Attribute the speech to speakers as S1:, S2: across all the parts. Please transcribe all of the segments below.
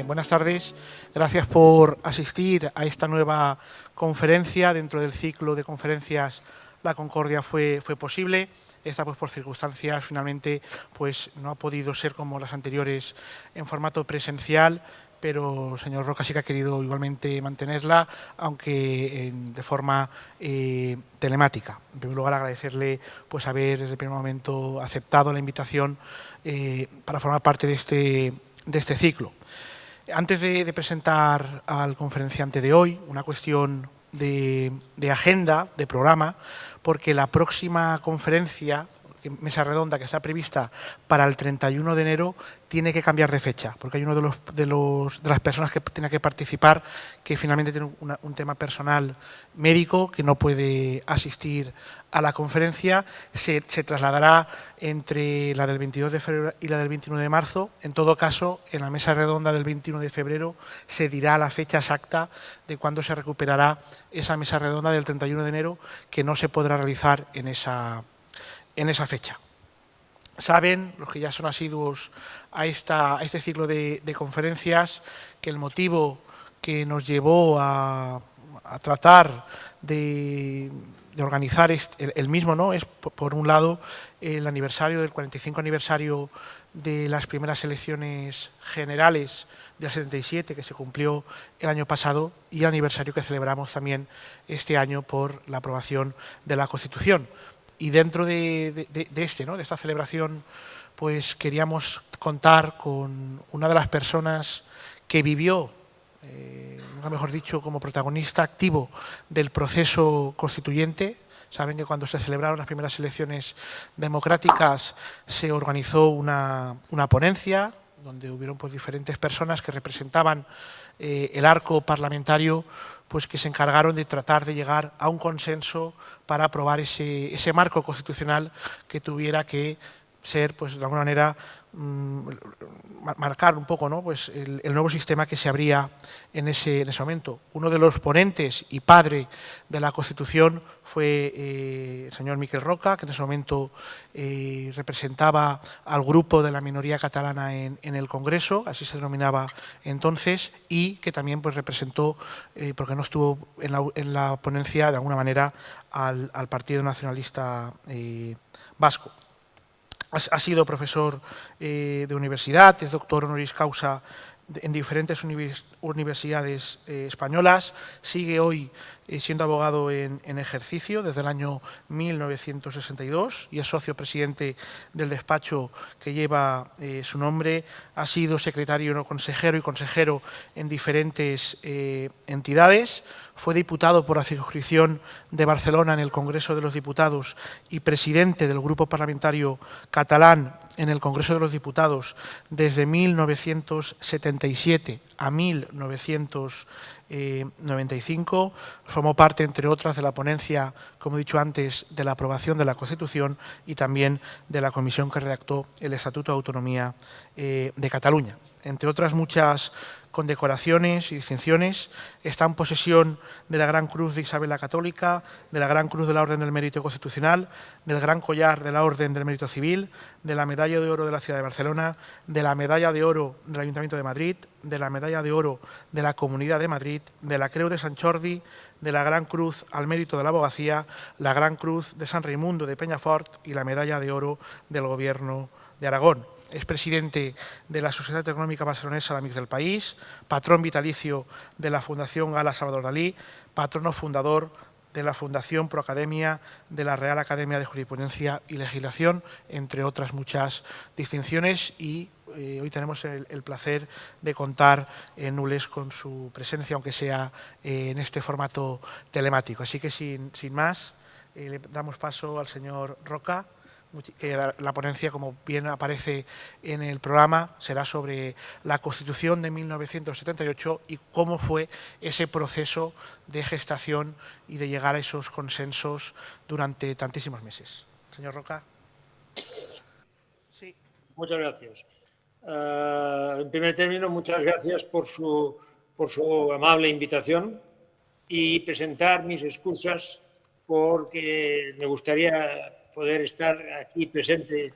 S1: buenas tardes. Gracias por asistir a esta nueva conferencia. Dentro del ciclo de conferencias La Concordia fue posible. Esta, pues, por circunstancias, finalmente, pues no ha podido ser como las anteriores en formato presencial, pero el señor Roca sí que ha querido igualmente mantenerla, aunque de forma telemática. En primer lugar, agradecerle pues haber desde el primer momento aceptado la invitación para formar parte de este ciclo. Antes de presentar al conferenciante de hoy, una cuestión de agenda, de programa, porque la próxima conferencia, mesa redonda, que está prevista para el 31 de enero, tiene que cambiar de fecha, porque hay uno de las personas que tiene que participar que finalmente tiene un tema personal médico que no puede asistir a la conferencia. Se trasladará entre la del 22 de febrero y la del 21 de marzo. En todo caso, en la mesa redonda del 21 de febrero se dirá la fecha exacta de cuándo se recuperará esa mesa redonda del 31 de enero, que no se podrá realizar en esa fecha. Saben, los que ya son asiduos a este ciclo de conferencias, que el motivo que nos llevó a tratar de organizar el mismo, ¿no?, es, por un lado, el aniversario del 45 aniversario de las primeras elecciones generales del 77, que se cumplió el año pasado, y el aniversario que celebramos también este año por la aprobación de la Constitución. Y dentro de esta celebración, pues queríamos contar con una de las personas que vivió, nunca mejor dicho, como protagonista activo del proceso constituyente. Saben que cuando se celebraron las primeras elecciones democráticas se organizó una ponencia donde hubieron, pues, diferentes personas que representaban el arco parlamentario, pues que se encargaron de tratar de llegar a un consenso para aprobar ese marco constitucional que tuviera que ser, pues, de alguna manera, marcar un poco, ¿no?, pues el nuevo sistema que se abría en ese momento. Uno de los ponentes y padre de la Constitución fue el señor Miquel Roca, que en ese momento representaba al grupo de la minoría catalana en el Congreso, así se denominaba entonces, y que también, pues, representó, porque no estuvo en la ponencia, de alguna manera, al Partido Nacionalista Vasco. Ha sido profesor de universidad, es doctor honoris causa en diferentes universidades españolas, sigue hoy siendo abogado en ejercicio desde el año 1962 y es socio presidente del despacho que lleva su nombre. Ha sido secretario, consejero y consejero en diferentes entidades. Fue diputado por la circunscripción de Barcelona en el Congreso de los Diputados y presidente del Grupo Parlamentario Catalán en el Congreso de los Diputados desde 1977 a 1995. Formó parte, entre otras, de la ponencia, como he dicho antes, de la aprobación de la Constitución y también de la comisión que redactó el Estatuto de Autonomía de Cataluña. Entre otras muchas condecoraciones y distinciones, está en posesión de la Gran Cruz de Isabel la Católica, de la Gran Cruz de la Orden del Mérito Constitucional, del Gran Collar de la Orden del Mérito Civil, de la Medalla de Oro de la Ciudad de Barcelona, de la Medalla de Oro del Ayuntamiento de Madrid, de la Medalla de Oro de la Comunidad de Madrid, de la Creu de Sant Jordi, de la Gran Cruz al Mérito de la Abogacía, la Gran Cruz de San Raimundo de Peñafort y la Medalla de Oro del Gobierno de Aragón. Es presidente de la Sociedad Económica Barcelonesa de Amics del País, patrón vitalicio de la Fundación Gala Salvador Dalí, patrono fundador de la Fundación Proacademia de la Real Academia de Jurisprudencia y Legislación, entre otras muchas distinciones, y hoy tenemos el placer de contar en Nules con su presencia, aunque sea en este formato telemático. Así que sin más, le damos paso al señor Roca, que la ponencia, como bien aparece en el programa, será sobre la Constitución de 1978 y cómo fue ese proceso de gestación y de llegar a esos consensos durante tantísimos meses. Señor Roca.
S2: Sí, muchas gracias. En primer término, muchas gracias por su amable invitación y presentar mis excusas porque me gustaría poder estar aquí presente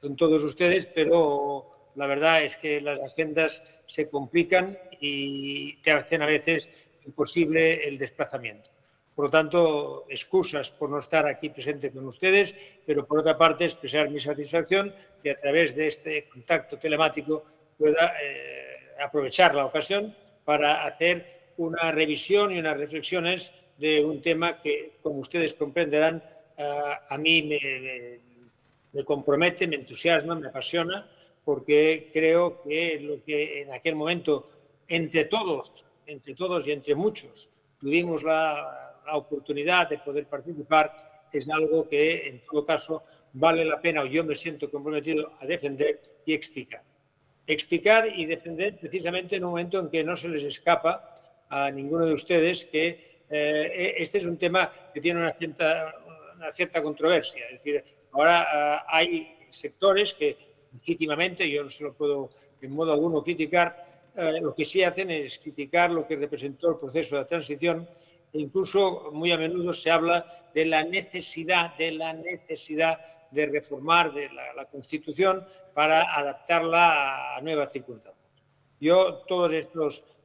S2: con todos ustedes, pero la verdad es que las agendas se complican y te hacen a veces imposible el desplazamiento. Por lo tanto, excusas por no estar aquí presente con ustedes, pero por otra parte expresar mi satisfacción que a través de este contacto telemático pueda aprovechar la ocasión para hacer una revisión y unas reflexiones de un tema que, como ustedes comprenderán, a mí me compromete, me entusiasma, me apasiona, porque creo que lo que en aquel momento entre todos y entre muchos tuvimos la oportunidad de poder participar es algo que en todo caso vale la pena, o yo me siento comprometido a defender y explicar. Explicar y defender precisamente en un momento en que no se les escapa a ninguno de ustedes que este es un tema que tiene una cierta controversia. Es decir, ahora hay sectores que legítimamente, yo no se lo puedo en modo alguno criticar, lo que sí hacen es criticar lo que representó el proceso de transición e incluso muy a menudo se habla de la necesidad de reformar la Constitución para adaptarla a nuevas circunstancias. Yo todas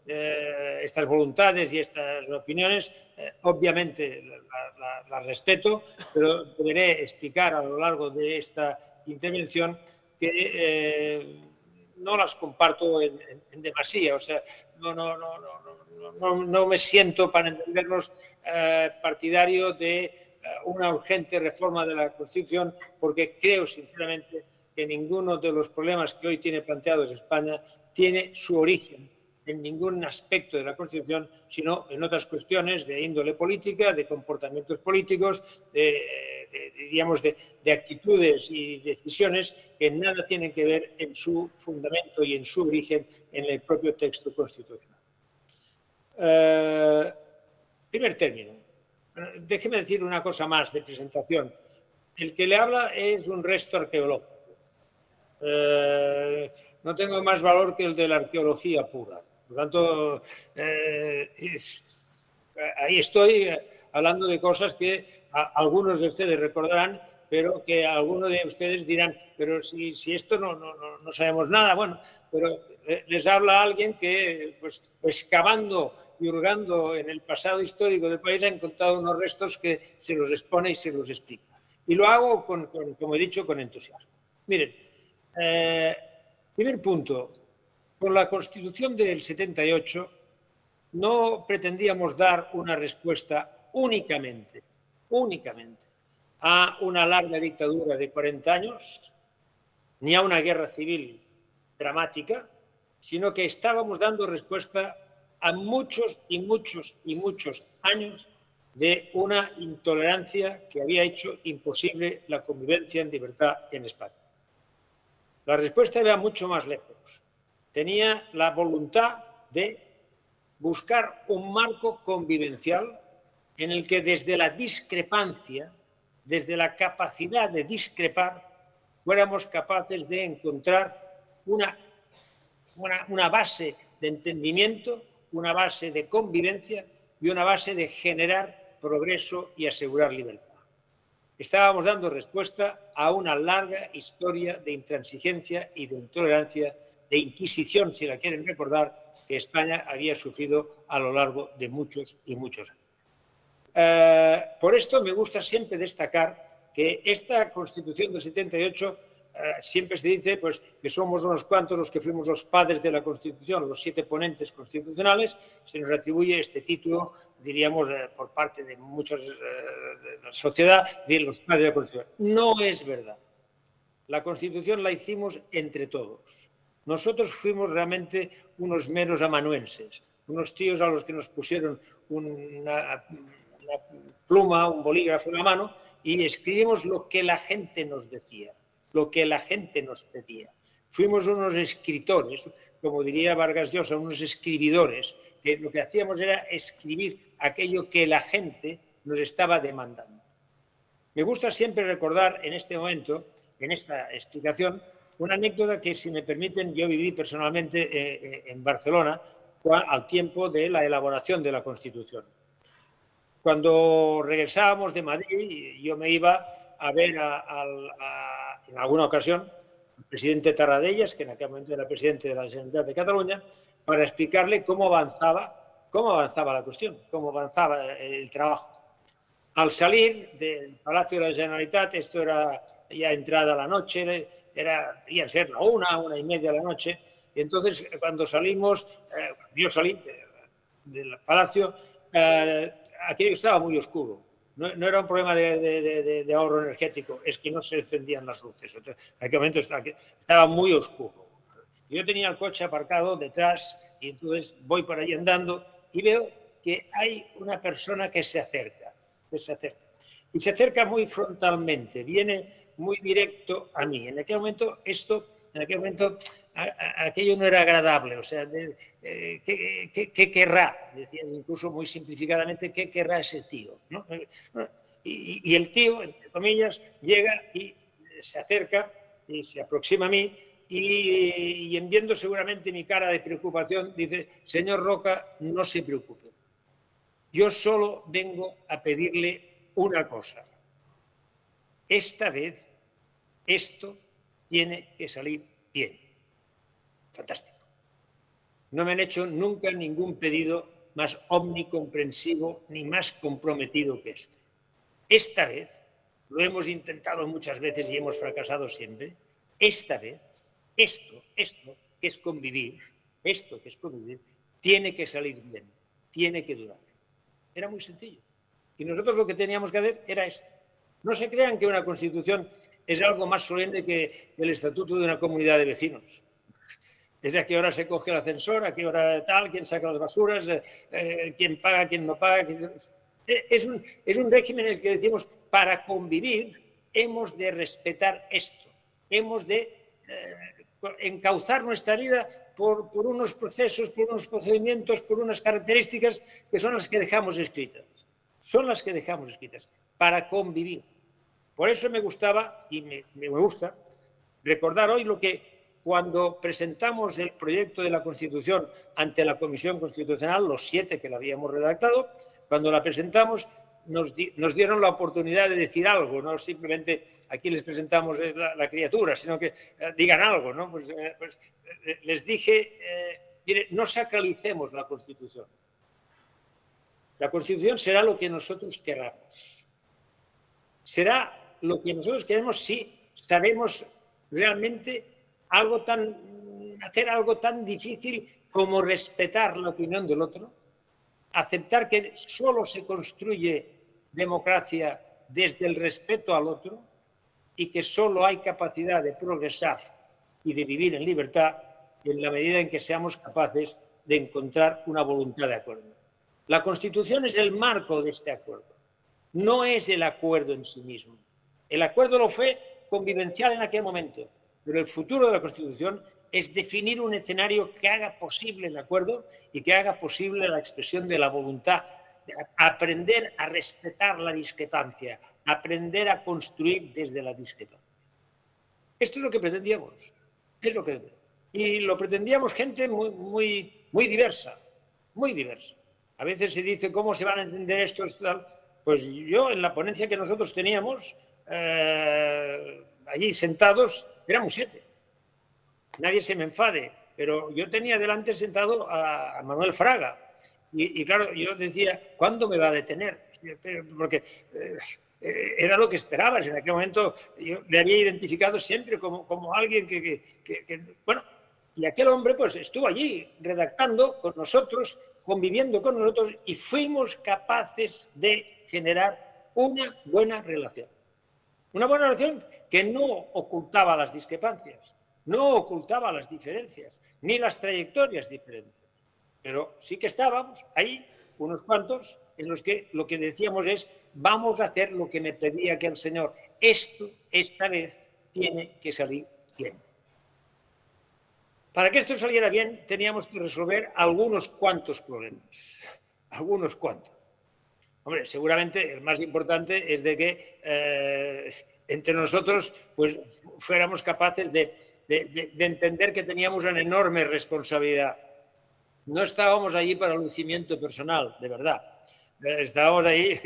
S2: estas voluntades y estas opiniones, obviamente las respeto, pero deberé explicar a lo largo de esta intervención que no las comparto en demasía. O sea, no me siento, para entendernos, partidario de una urgente reforma de la Constitución, porque creo sinceramente que ninguno de los problemas que hoy tiene planteados España tiene su origen en ningún aspecto de la Constitución, sino en otras cuestiones de índole política, de comportamientos políticos, de actitudes y decisiones que nada tienen que ver en su fundamento y en su origen en el propio texto constitucional. Primer término. Déjeme decir una cosa más de presentación. El que le habla es un resto arqueológico. No tengo más valor que el de la arqueología pura. Por lo tanto, ahí estoy hablando de cosas que algunos de ustedes recordarán, pero que algunos de ustedes dirán, pero si esto no sabemos nada. Bueno, pero les habla alguien que, pues, excavando y hurgando en el pasado histórico del país ha encontrado unos restos que se los expone y se los explica. Y lo hago, como he dicho, con entusiasmo. Miren, primer punto, con la Constitución del 78 no pretendíamos dar una respuesta únicamente a una larga dictadura de 40 años, ni a una guerra civil dramática, sino que estábamos dando respuesta a muchos años de una intolerancia que había hecho imposible la convivencia en libertad en España. La respuesta iba mucho más lejos. Tenía la voluntad de buscar un marco convivencial en el que desde la discrepancia, desde la capacidad de discrepar, fuéramos capaces de encontrar una base de entendimiento, una base de convivencia y una base de generar progreso y asegurar libertad. Estábamos dando respuesta a una larga historia de intransigencia y de intolerancia, de inquisición, si la quieren recordar, que España había sufrido a lo largo de muchos años. Por esto me gusta siempre destacar que esta Constitución del 78 siempre se dice, pues, que somos unos cuantos los que fuimos los padres de la Constitución, los 7 ponentes constitucionales. Se nos atribuye este título, diríamos, por parte de muchos de la sociedad, de los padres de la Constitución. No es verdad. La Constitución la hicimos entre todos. Nosotros fuimos realmente unos meros amanuenses, unos tíos a los que nos pusieron una pluma, un bolígrafo en la mano y escribimos lo que la gente nos decía, lo que la gente nos pedía. Fuimos unos escritores, como diría Vargas Llosa, unos escribidores, que lo que hacíamos era escribir aquello que la gente nos estaba demandando. Me gusta siempre recordar en este momento, en esta explicación, una anécdota que, si me permiten, yo viví personalmente en Barcelona al tiempo de la elaboración de la Constitución. Cuando regresábamos de Madrid, yo me iba a ver en alguna ocasión presidente Tarradellas, que en aquel momento era presidente de la Generalitat de Cataluña, para explicarle cómo avanzaba la cuestión, cómo avanzaba el trabajo. Al salir del Palacio de la Generalitat, esto era ya entrada la noche, debían ser la 1:30 de la noche, y entonces cuando salimos, yo salí del Palacio, aquello estaba muy oscuro. No era un problema de ahorro energético, es que no se encendían las luces. En aquel momento estaba muy oscuro. Yo tenía el coche aparcado detrás y entonces voy por ahí andando y veo que hay una persona que se acerca. Y se acerca muy frontalmente, viene muy directo a mí. En aquel momento aquello no era agradable, o sea, ¿qué querrá? Decían incluso muy simplificadamente, ¿qué querrá ese tío? ¿No? Y el tío, entre comillas, llega y se acerca y se aproxima a mí y viendo seguramente mi cara de preocupación, dice: señor Roca, no se preocupe. Yo solo vengo a pedirle una cosa. Esta vez esto tiene que salir bien. Fantástico. No me han hecho nunca ningún pedido más omnicomprensivo ni más comprometido que este. Esta vez, lo hemos intentado muchas veces y hemos fracasado siempre, esta vez, esto que es convivir, tiene que salir bien, tiene que durar. Era muy sencillo. Y nosotros lo que teníamos que hacer era esto. No se crean que una Constitución es algo más solemne que el estatuto de una comunidad de vecinos. Desde a qué hora se coge el ascensor, a qué hora tal, quién saca las basuras, quién paga, quién no paga. Es un régimen en el que decimos, para convivir hemos de respetar esto. Hemos de encauzar nuestra vida por unos procesos, por unos procedimientos, por unas características que son las que dejamos escritas. Son las que dejamos escritas, para convivir. Por eso me gustaba y me gusta recordar hoy lo que cuando presentamos el proyecto de la Constitución ante la Comisión Constitucional, los 7 que la habíamos redactado, cuando la presentamos nos dieron la oportunidad de decir algo, no simplemente aquí les presentamos la criatura, sino que digan algo, ¿no? Pues les dije, mire, no sacralicemos la Constitución. La Constitución será lo que nosotros queramos. Será lo que nosotros queremos si sabemos realmente hacer algo tan difícil como respetar la opinión del otro, aceptar que solo se construye democracia desde el respeto al otro y que solo hay capacidad de progresar y de vivir en libertad en la medida en que seamos capaces de encontrar una voluntad de acuerdo. La Constitución es el marco de este acuerdo, no es el acuerdo en sí mismo. El acuerdo lo fue convivencial en aquel momento, pero el futuro de la Constitución es definir un escenario que haga posible el acuerdo y que haga posible la expresión de la voluntad, aprender a respetar la discrepancia, aprender a construir desde la discrepancia. Esto es lo que pretendíamos, y lo pretendíamos gente muy diversa, muy diversa. A veces se dice, ¿cómo se van a entender estos? Pues yo, en la ponencia que nosotros teníamos, allí sentados, éramos 7. Nadie se me enfade, pero yo tenía delante sentado a Manuel Fraga. Y claro, yo decía, ¿cuándo me va a detener? Porque era lo que esperabas. En aquel momento yo le había identificado siempre como alguien bueno, y aquel hombre pues estuvo allí redactando con nosotros, conviviendo con nosotros, y fuimos capaces de generar una buena relación. Una buena relación que no ocultaba las discrepancias, no ocultaba las diferencias, ni las trayectorias diferentes. Pero sí que estábamos ahí, unos cuantos, en los que lo que decíamos es, vamos a hacer lo que me pedía aquel señor. Esta vez, tiene que salir bien. Para que esto saliera bien, teníamos que resolver algunos cuantos problemas. Algunos cuantos. Hombre, seguramente el más importante es de que entre nosotros pues, fuéramos capaces de entender que teníamos una enorme responsabilidad. No estábamos allí para lucimiento personal, de verdad. Estábamos ahí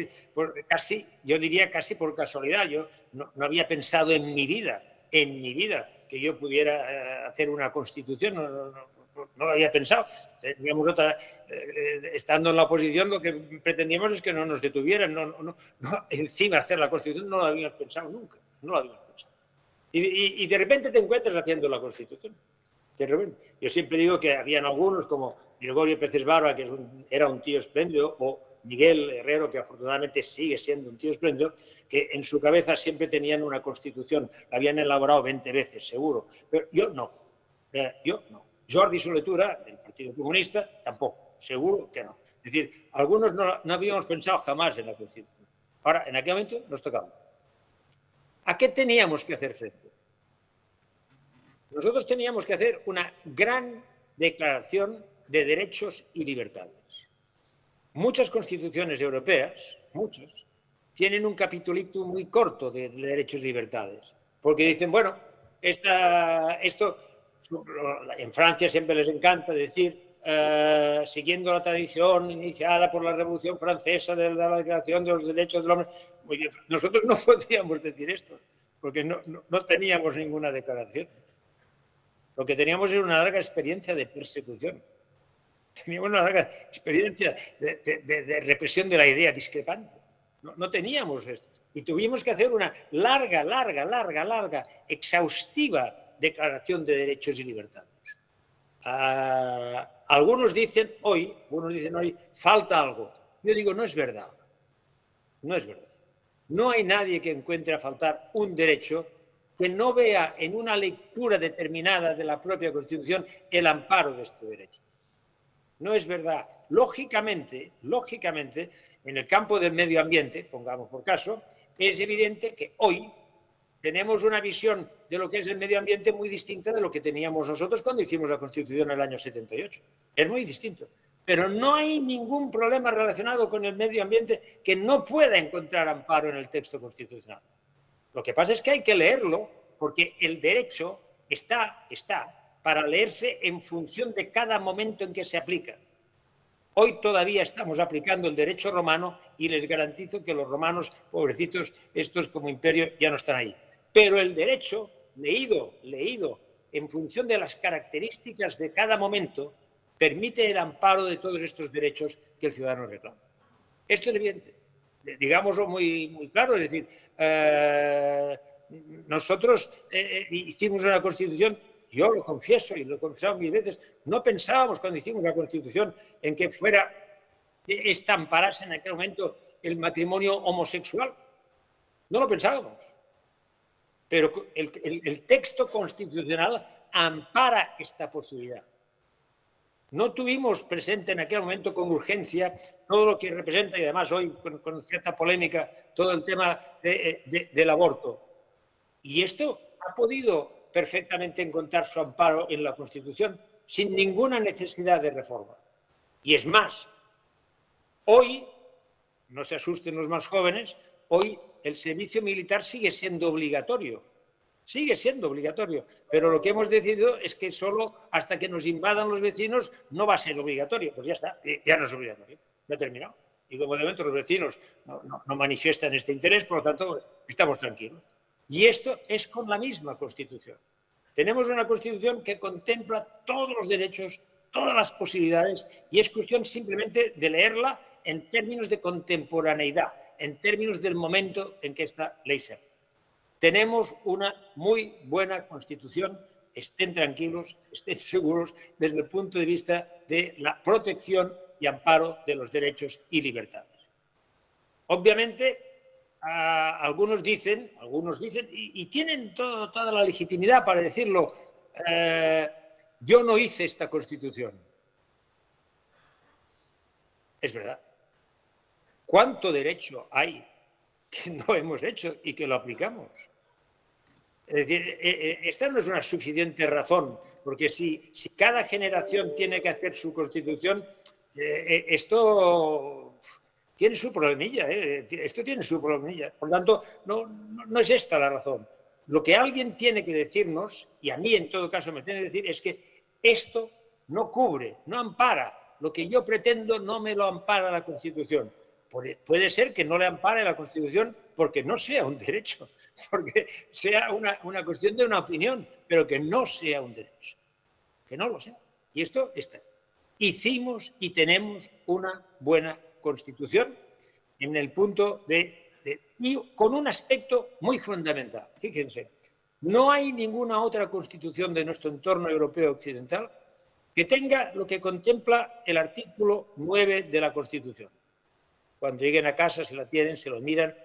S2: yo diría casi por casualidad. Yo no había pensado en mi vida, que yo pudiera hacer una constitución, no lo había pensado. Teníamos estando en la oposición, lo que pretendíamos es que no nos detuvieran, encima hacer la constitución no lo habíamos pensado nunca, no lo habíamos pensado. Y de repente te encuentras haciendo la constitución. Yo siempre digo que habían algunos como Gregorio Pérez Barba, que era un tío espléndido, o Miguel Herrero, que afortunadamente sigue siendo un tío espléndido, que en su cabeza siempre tenían una constitución, la habían elaborado 20 veces, seguro. Pero yo no. Jordi Soletura, del Partido Comunista, tampoco, seguro que no. Es decir, algunos no habíamos pensado jamás en la constitución. Ahora, en aquel momento nos tocamos. ¿A qué teníamos que hacer frente? Nosotros teníamos que hacer una gran declaración de derechos y libertades. Muchas constituciones europeas, muchos, tienen un capitulito muy corto de derechos y libertades, porque dicen, bueno, esto en Francia siempre les encanta decir, siguiendo la tradición iniciada por la Revolución Francesa de la Declaración de los Derechos del Hombre. Nosotros no podíamos decir esto, porque no teníamos ninguna declaración. Lo que teníamos era una larga experiencia de persecución. Teníamos una larga experiencia de represión de la idea discrepante. No teníamos esto. Y tuvimos que hacer una larga, exhaustiva declaración de derechos y libertades. Algunos dicen hoy, falta algo. Yo digo, no es verdad. No es verdad. No hay nadie que encuentre a faltar un derecho que no vea en una lectura determinada de la propia Constitución el amparo de este derecho. No es verdad. Lógicamente, en el campo del medio ambiente, pongamos por caso, es evidente que hoy tenemos una visión de lo que es el medio ambiente muy distinta de lo que teníamos nosotros cuando hicimos la Constitución en el año 78. Es muy distinto. Pero no hay ningún problema relacionado con el medio ambiente que no pueda encontrar amparo en el texto constitucional. Lo que pasa es que hay que leerlo porque el derecho está para leerse en función de cada momento en que se aplica. Hoy todavía estamos aplicando el derecho romano y les garantizo que los romanos, pobrecitos, estos como imperio, ya no están ahí. Pero el derecho, leído en función de las características de cada momento, permite el amparo de todos estos derechos que el ciudadano reclama. Esto es evidente. Digámoslo muy claro, es decir, nosotros hicimos una Constitución, yo lo confieso y lo he confesado mil veces, no pensábamos cuando hicimos la Constitución en que fuera estamparase en aquel momento el matrimonio homosexual. No lo pensábamos. Pero el texto constitucional ampara esta posibilidad. No tuvimos presente en aquel momento con urgencia todo lo que representa, y además hoy con cierta polémica, todo el tema del aborto. Y esto ha podido perfectamente encontrar su amparo en la Constitución sin ninguna necesidad de reforma. Y es más, hoy, no se asusten los más jóvenes, hoy el servicio militar sigue siendo obligatorio. Sigue siendo obligatorio, pero lo que hemos decidido es que solo hasta que nos invadan los vecinos no va a ser obligatorio. Pues ya está, ya no es obligatorio, ya ha terminado. Y como de momento los vecinos no manifiestan este interés, por lo tanto estamos tranquilos. Y esto es con la misma Constitución. Tenemos una Constitución que contempla todos los derechos, todas las posibilidades, y es cuestión simplemente de leerla en términos de contemporaneidad, en términos del momento en que esta ley se hace. Tenemos una muy buena Constitución, estén tranquilos, estén seguros desde el punto de vista de la protección y amparo de los derechos y libertades. Obviamente, algunos dicen, y tienen toda la legitimidad para decirlo, yo no hice esta Constitución. Es verdad. ¿Cuánto derecho hay que no hemos hecho y que lo aplicamos? Es decir, esta no es una suficiente razón, porque si cada generación tiene que hacer su Constitución, esto tiene su problemilla, esto tiene su problemilla. Por lo tanto, no es esta la razón. Lo que alguien tiene que decirnos, y a mí en todo caso me tiene que decir, es que esto no cubre, no ampara. Lo que yo pretendo no me lo ampara la Constitución. puede ser que no le ampare la Constitución porque no sea un derecho, porque sea una cuestión de una opinión, pero que no sea un derecho, que no lo sea. Y esto está. Hicimos y tenemos una buena Constitución en el punto y con un aspecto muy fundamental. Fíjense, no hay ninguna otra Constitución de nuestro entorno europeo occidental que tenga lo que contempla el artículo 9 de la Constitución. Cuando lleguen a casa se la tienen, se lo miran,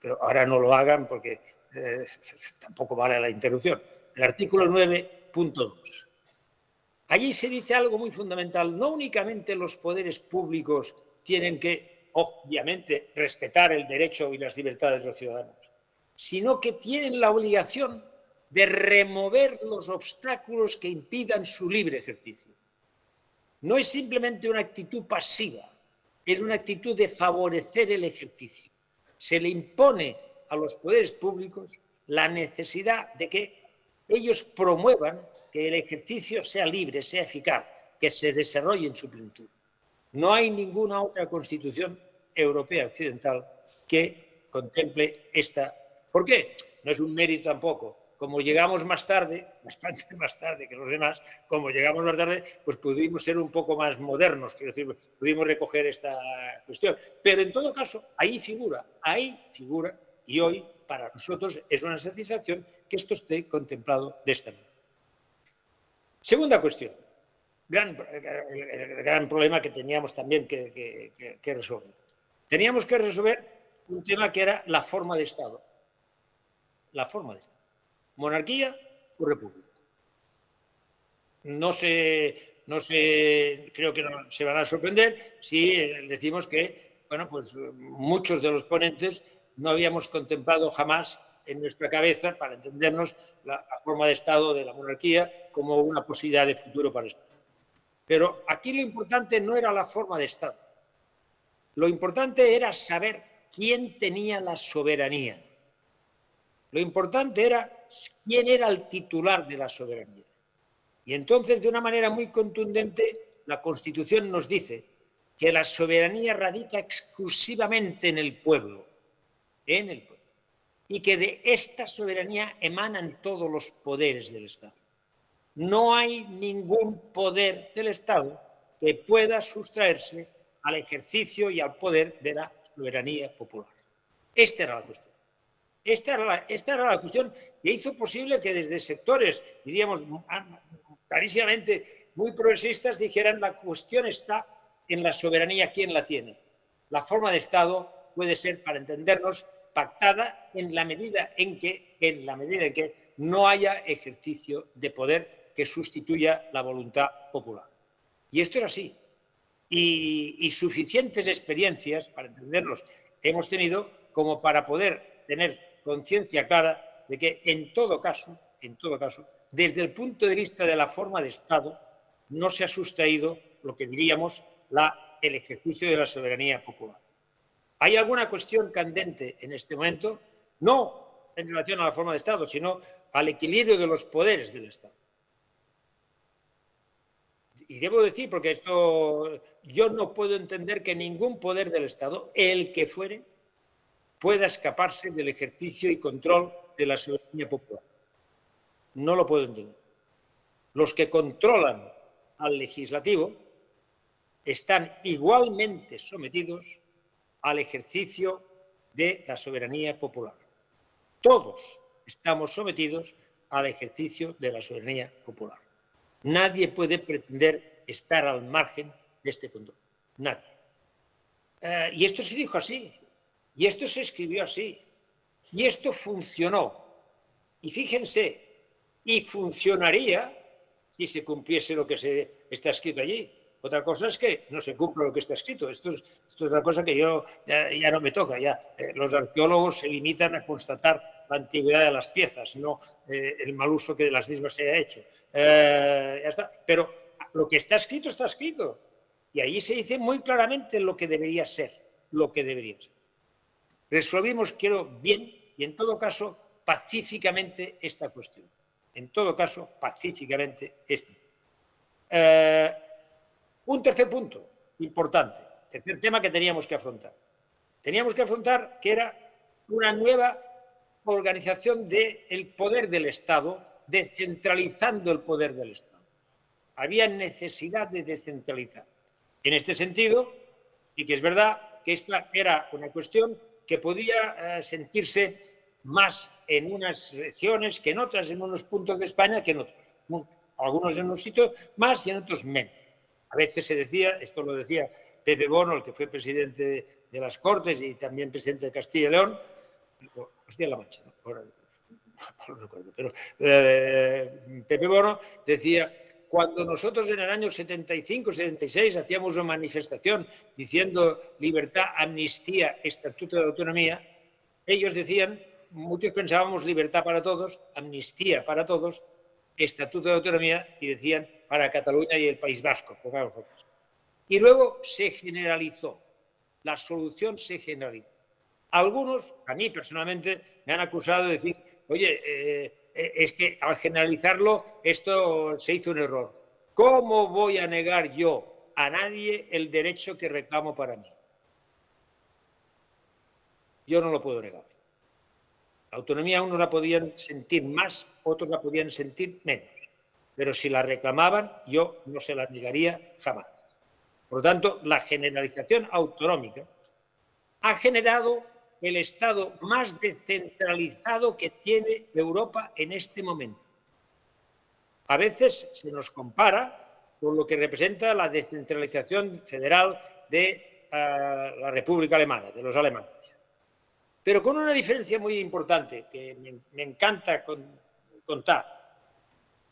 S2: pero ahora no lo hagan porque tampoco vale la interrupción. El artículo 9.2. Allí se dice algo muy fundamental. No únicamente los poderes públicos tienen que, obviamente, respetar el derecho y las libertades de los ciudadanos, sino que tienen la obligación de remover los obstáculos que impidan su libre ejercicio. No es simplemente una actitud pasiva, es una actitud de favorecer el ejercicio. Se le impone a los poderes públicos la necesidad de que ellos promuevan que el ejercicio sea libre, sea eficaz, que se desarrolle en su plenitud. No hay ninguna otra Constitución europea occidental que contemple esta. ¿Por qué? No es un mérito tampoco. Como llegamos más tarde, bastante más tarde que los demás, como llegamos más tarde, pues pudimos ser un poco más modernos, quiero decir, pudimos recoger esta cuestión. Pero en todo caso, ahí figura, y hoy para nosotros es una satisfacción que esto esté contemplado de esta manera. Segunda cuestión, el gran problema que teníamos también que resolver. Teníamos que resolver un tema que era la forma de Estado. La forma de Estado. ¿Monarquía o república? No sé, creo que no se van a sorprender si decimos que, bueno, pues muchos de los ponentes no habíamos contemplado jamás en nuestra cabeza, para entendernos, la forma de Estado de la monarquía como una posibilidad de futuro para España. Pero aquí lo importante no era la forma de Estado. Lo importante era saber quién tenía la soberanía. Lo importante era quién era el titular de la soberanía. Y entonces, de una manera muy contundente, la Constitución nos dice que la soberanía radica exclusivamente en el pueblo, y que de esta soberanía emanan todos los poderes del Estado. No hay ningún poder del Estado que pueda sustraerse al ejercicio y al poder de la soberanía popular. Esta era la cuestión. Esta era la cuestión que hizo posible que desde sectores, diríamos, clarísimamente muy progresistas, dijeran la cuestión está en la soberanía, ¿quién la tiene? La forma de Estado puede ser, para entendernos, pactada en la medida en que no haya ejercicio de poder que sustituya la voluntad popular. Y esto era así. Y suficientes experiencias, para entendernos, hemos tenido como para poder tener conciencia clara de que en todo caso, desde el punto de vista de la forma de Estado, no se ha sustraído lo que diríamos el ejercicio de la soberanía popular. ¿Hay alguna cuestión candente en este momento? No en relación a la forma de Estado, sino al equilibrio de los poderes del Estado. Y debo decir, porque esto yo no puedo entender que ningún poder del Estado, el que fuere, pueda escaparse del ejercicio y control de la soberanía popular. No lo puedo entender. Los que controlan al legislativo están igualmente sometidos al ejercicio de la soberanía popular. Todos estamos sometidos al ejercicio de la soberanía popular. Nadie puede pretender estar al margen de este control. Nadie. Y esto se dijo así. Y esto se escribió así. Y esto funcionó. Y fíjense, y funcionaría si se cumpliese lo que está escrito allí. Otra cosa es que no se cumpla lo que está escrito. Esto es una cosa que yo ya no me toca. Los arqueólogos se limitan a constatar la antigüedad de las piezas, no el mal uso que de las mismas se ha hecho. Ya está. Pero lo que está escrito está escrito. Y allí se dice muy claramente lo que debería ser. Resolvimos, creo, bien y en todo caso pacíficamente esta cuestión. Un tercer punto importante. tercer tema que teníamos que afrontar. Teníamos que afrontar que era una nueva organización del poder del Estado, descentralizando el poder del Estado. Había necesidad de descentralizar. En este sentido, y que es verdad que esta era una cuestión que podía sentirse más en unas regiones que en otras, en unos puntos de España que en otros. Algunos en unos sitios más y en otros menos. A veces se decía, esto lo decía Pepe Bono, el que fue presidente de las Cortes y también presidente de Castilla y León, Castilla-La Mancha, ¿no? Ahora no recuerdo, pero Pepe Bono decía, cuando nosotros en el año 75, 76 hacíamos una manifestación diciendo libertad, amnistía, estatuto de autonomía, ellos decían, muchos pensábamos libertad para todos, amnistía para todos, estatuto de autonomía, y decían para Cataluña y el País Vasco. Y luego se generalizó, la solución se generalizó. Algunos, a mí personalmente, me han acusado de decir, oye, es que al generalizarlo esto se hizo un error. ¿Cómo voy a negar yo a nadie el derecho que reclamo para mí? Yo no lo puedo negar. La autonomía unos la podían sentir más, otros la podían sentir menos. Pero si la reclamaban, yo no se la negaría jamás. Por lo tanto, la generalización autonómica ha generado el Estado más descentralizado que tiene Europa en este momento. A veces se nos compara con lo que representa la descentralización federal de la República Alemana, de los alemanes. Pero con una diferencia muy importante que me encanta contar.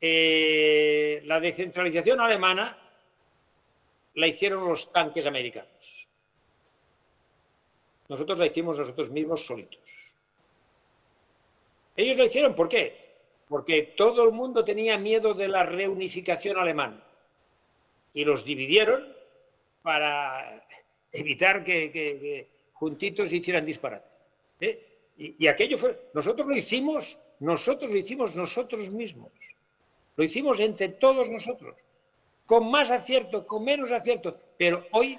S2: La descentralización alemana la hicieron los tanques americanos. Nosotros la hicimos nosotros mismos solitos. Ellos la hicieron, ¿por qué? Porque todo el mundo tenía miedo de la reunificación alemana. Y los dividieron para evitar que juntitos hicieran disparate. Y aquello fue... Nosotros lo hicimos nosotros mismos. Lo hicimos entre todos nosotros. Con más acierto, con menos acierto. Pero hoy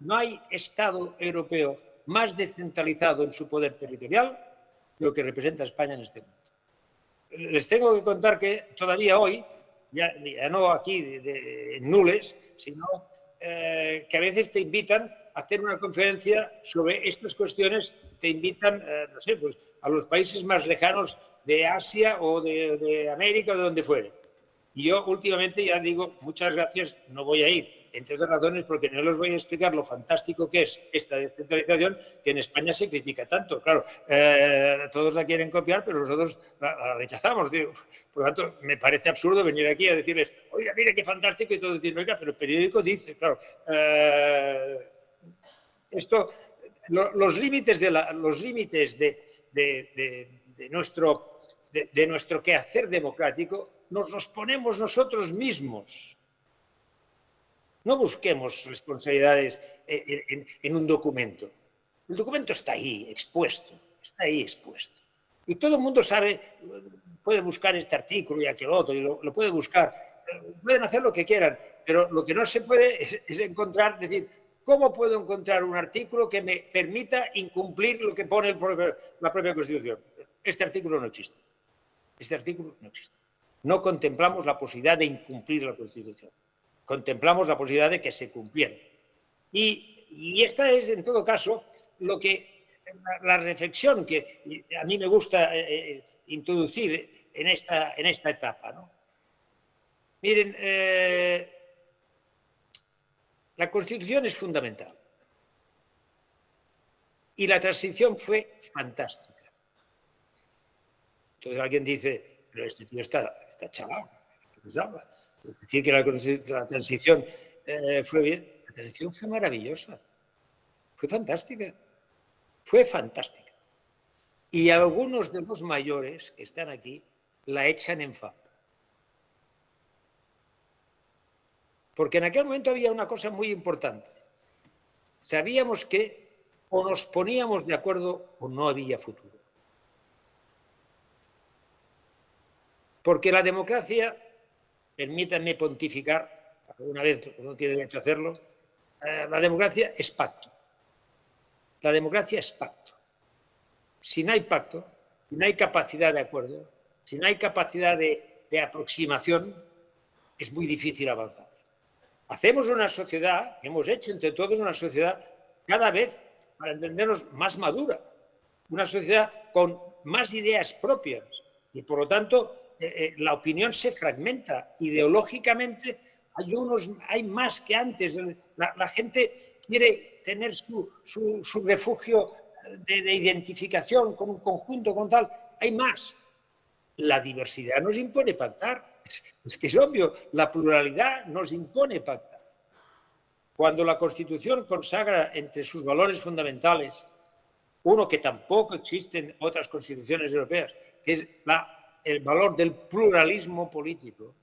S2: no hay Estado europeo más descentralizado en su poder territorial que lo que representa España en este momento. Les tengo que contar que todavía hoy, ya no aquí en Nules, sino que a veces te invitan a hacer una conferencia sobre estas cuestiones, te invitan, no sé, pues a los países más lejanos de Asia o de América o de donde fuere. Y yo últimamente ya digo, muchas gracias, no voy a ir, entre otras razones porque no les voy a explicar lo fantástico que es esta descentralización que en España se critica tanto. Claro, todos la quieren copiar, pero nosotros la rechazamos. Digo, por lo tanto, me parece absurdo venir aquí a decirles, oiga, mire qué fantástico, y todos dicen, oiga, pero el periódico dice, claro, esto, los límites de nuestro quehacer democrático nos los ponemos nosotros mismos. No busquemos responsabilidades en un documento. El documento está ahí expuesto, Y todo el mundo sabe, puede buscar este artículo y aquel otro, y lo puede buscar. Pueden hacer lo que quieran, pero lo que no se puede es encontrar, decir, ¿cómo puedo encontrar un artículo que me permita incumplir lo que pone la propia Constitución? Este artículo no existe. No contemplamos la posibilidad de incumplir la Constitución. Contemplamos la posibilidad de que se cumpliera. Y esta es, en todo caso, la reflexión que a mí me gusta introducir en esta etapa, ¿no? Miren, la Constitución es fundamental. Y la transición fue fantástica. Entonces alguien dice, pero este tío está chalado. Decir que la transición fue bien, la transición fue maravillosa, fue fantástica. Y algunos de los mayores que están aquí la echan en falta. Porque en aquel momento había una cosa muy importante. Sabíamos que o nos poníamos de acuerdo o no había futuro. Porque la democracia, permítanme pontificar, alguna vez uno tiene derecho a hacerlo, La democracia es pacto. La democracia es pacto. Si no hay pacto, si no hay capacidad de acuerdo, si no hay capacidad de aproximación, es muy difícil avanzar. Hacemos una sociedad, hemos hecho entre todos una sociedad cada vez, para entendernos, más madura, una sociedad con más ideas propias y, por lo tanto, la opinión se fragmenta. Ideológicamente hay más que antes. La gente quiere tener su refugio de identificación con un conjunto, con tal. Hay más. La diversidad nos impone pactar. Es que es obvio, la pluralidad nos impone pactar. Cuando la Constitución consagra entre sus valores fundamentales uno que tampoco existe en otras constituciones europeas, que es el valor del pluralismo político,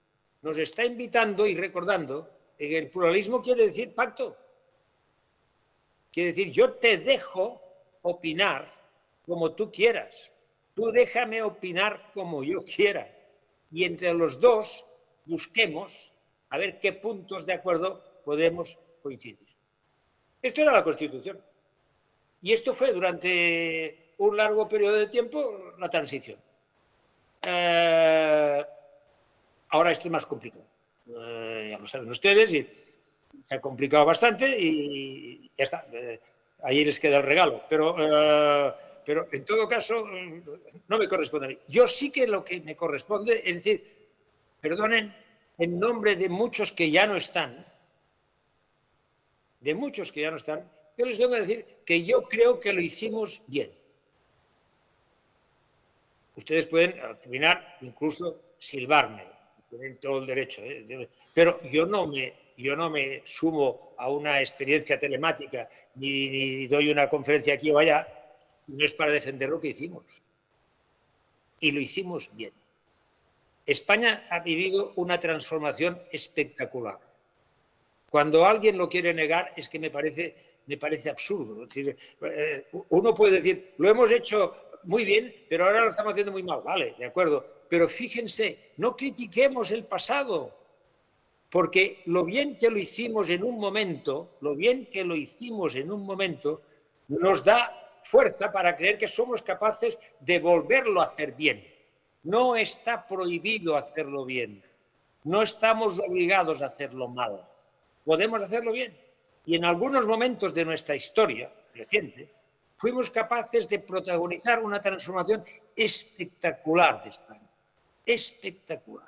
S2: nos está invitando y recordando que el pluralismo quiere decir pacto. Quiere decir, yo te dejo opinar como tú quieras, tú déjame opinar como yo quiera, y entre los dos busquemos a ver qué puntos de acuerdo podemos coincidir. Esto era la Constitución. Y esto fue durante un largo periodo de tiempo la transición. Ahora esto es más complicado. Ya lo saben ustedes, y se ha complicado bastante y ya está. Ahí les queda el regalo. Pero en todo caso, no me corresponde a mí. Yo sí que lo que me corresponde es decir, perdonen, en nombre de muchos que ya no están, yo les tengo que decir que yo creo que lo hicimos bien. Ustedes pueden, al terminar, incluso silbarme, tienen todo el derecho, pero yo no me sumo a una experiencia telemática ni doy una conferencia aquí o allá, no es para defender lo que hicimos. Y lo hicimos bien. España ha vivido una transformación espectacular. Cuando alguien lo quiere negar es que me parece absurdo. Es decir, uno puede decir, lo hemos hecho muy bien, pero ahora lo estamos haciendo muy mal. Vale, de acuerdo. Pero fíjense, no critiquemos el pasado, porque lo bien que lo hicimos en un momento, nos da fuerza para creer que somos capaces de volverlo a hacer bien. No está prohibido hacerlo bien. No estamos obligados a hacerlo mal. Podemos hacerlo bien. Y en algunos momentos de nuestra historia reciente, fuimos capaces de protagonizar una transformación espectacular de España. Espectacular.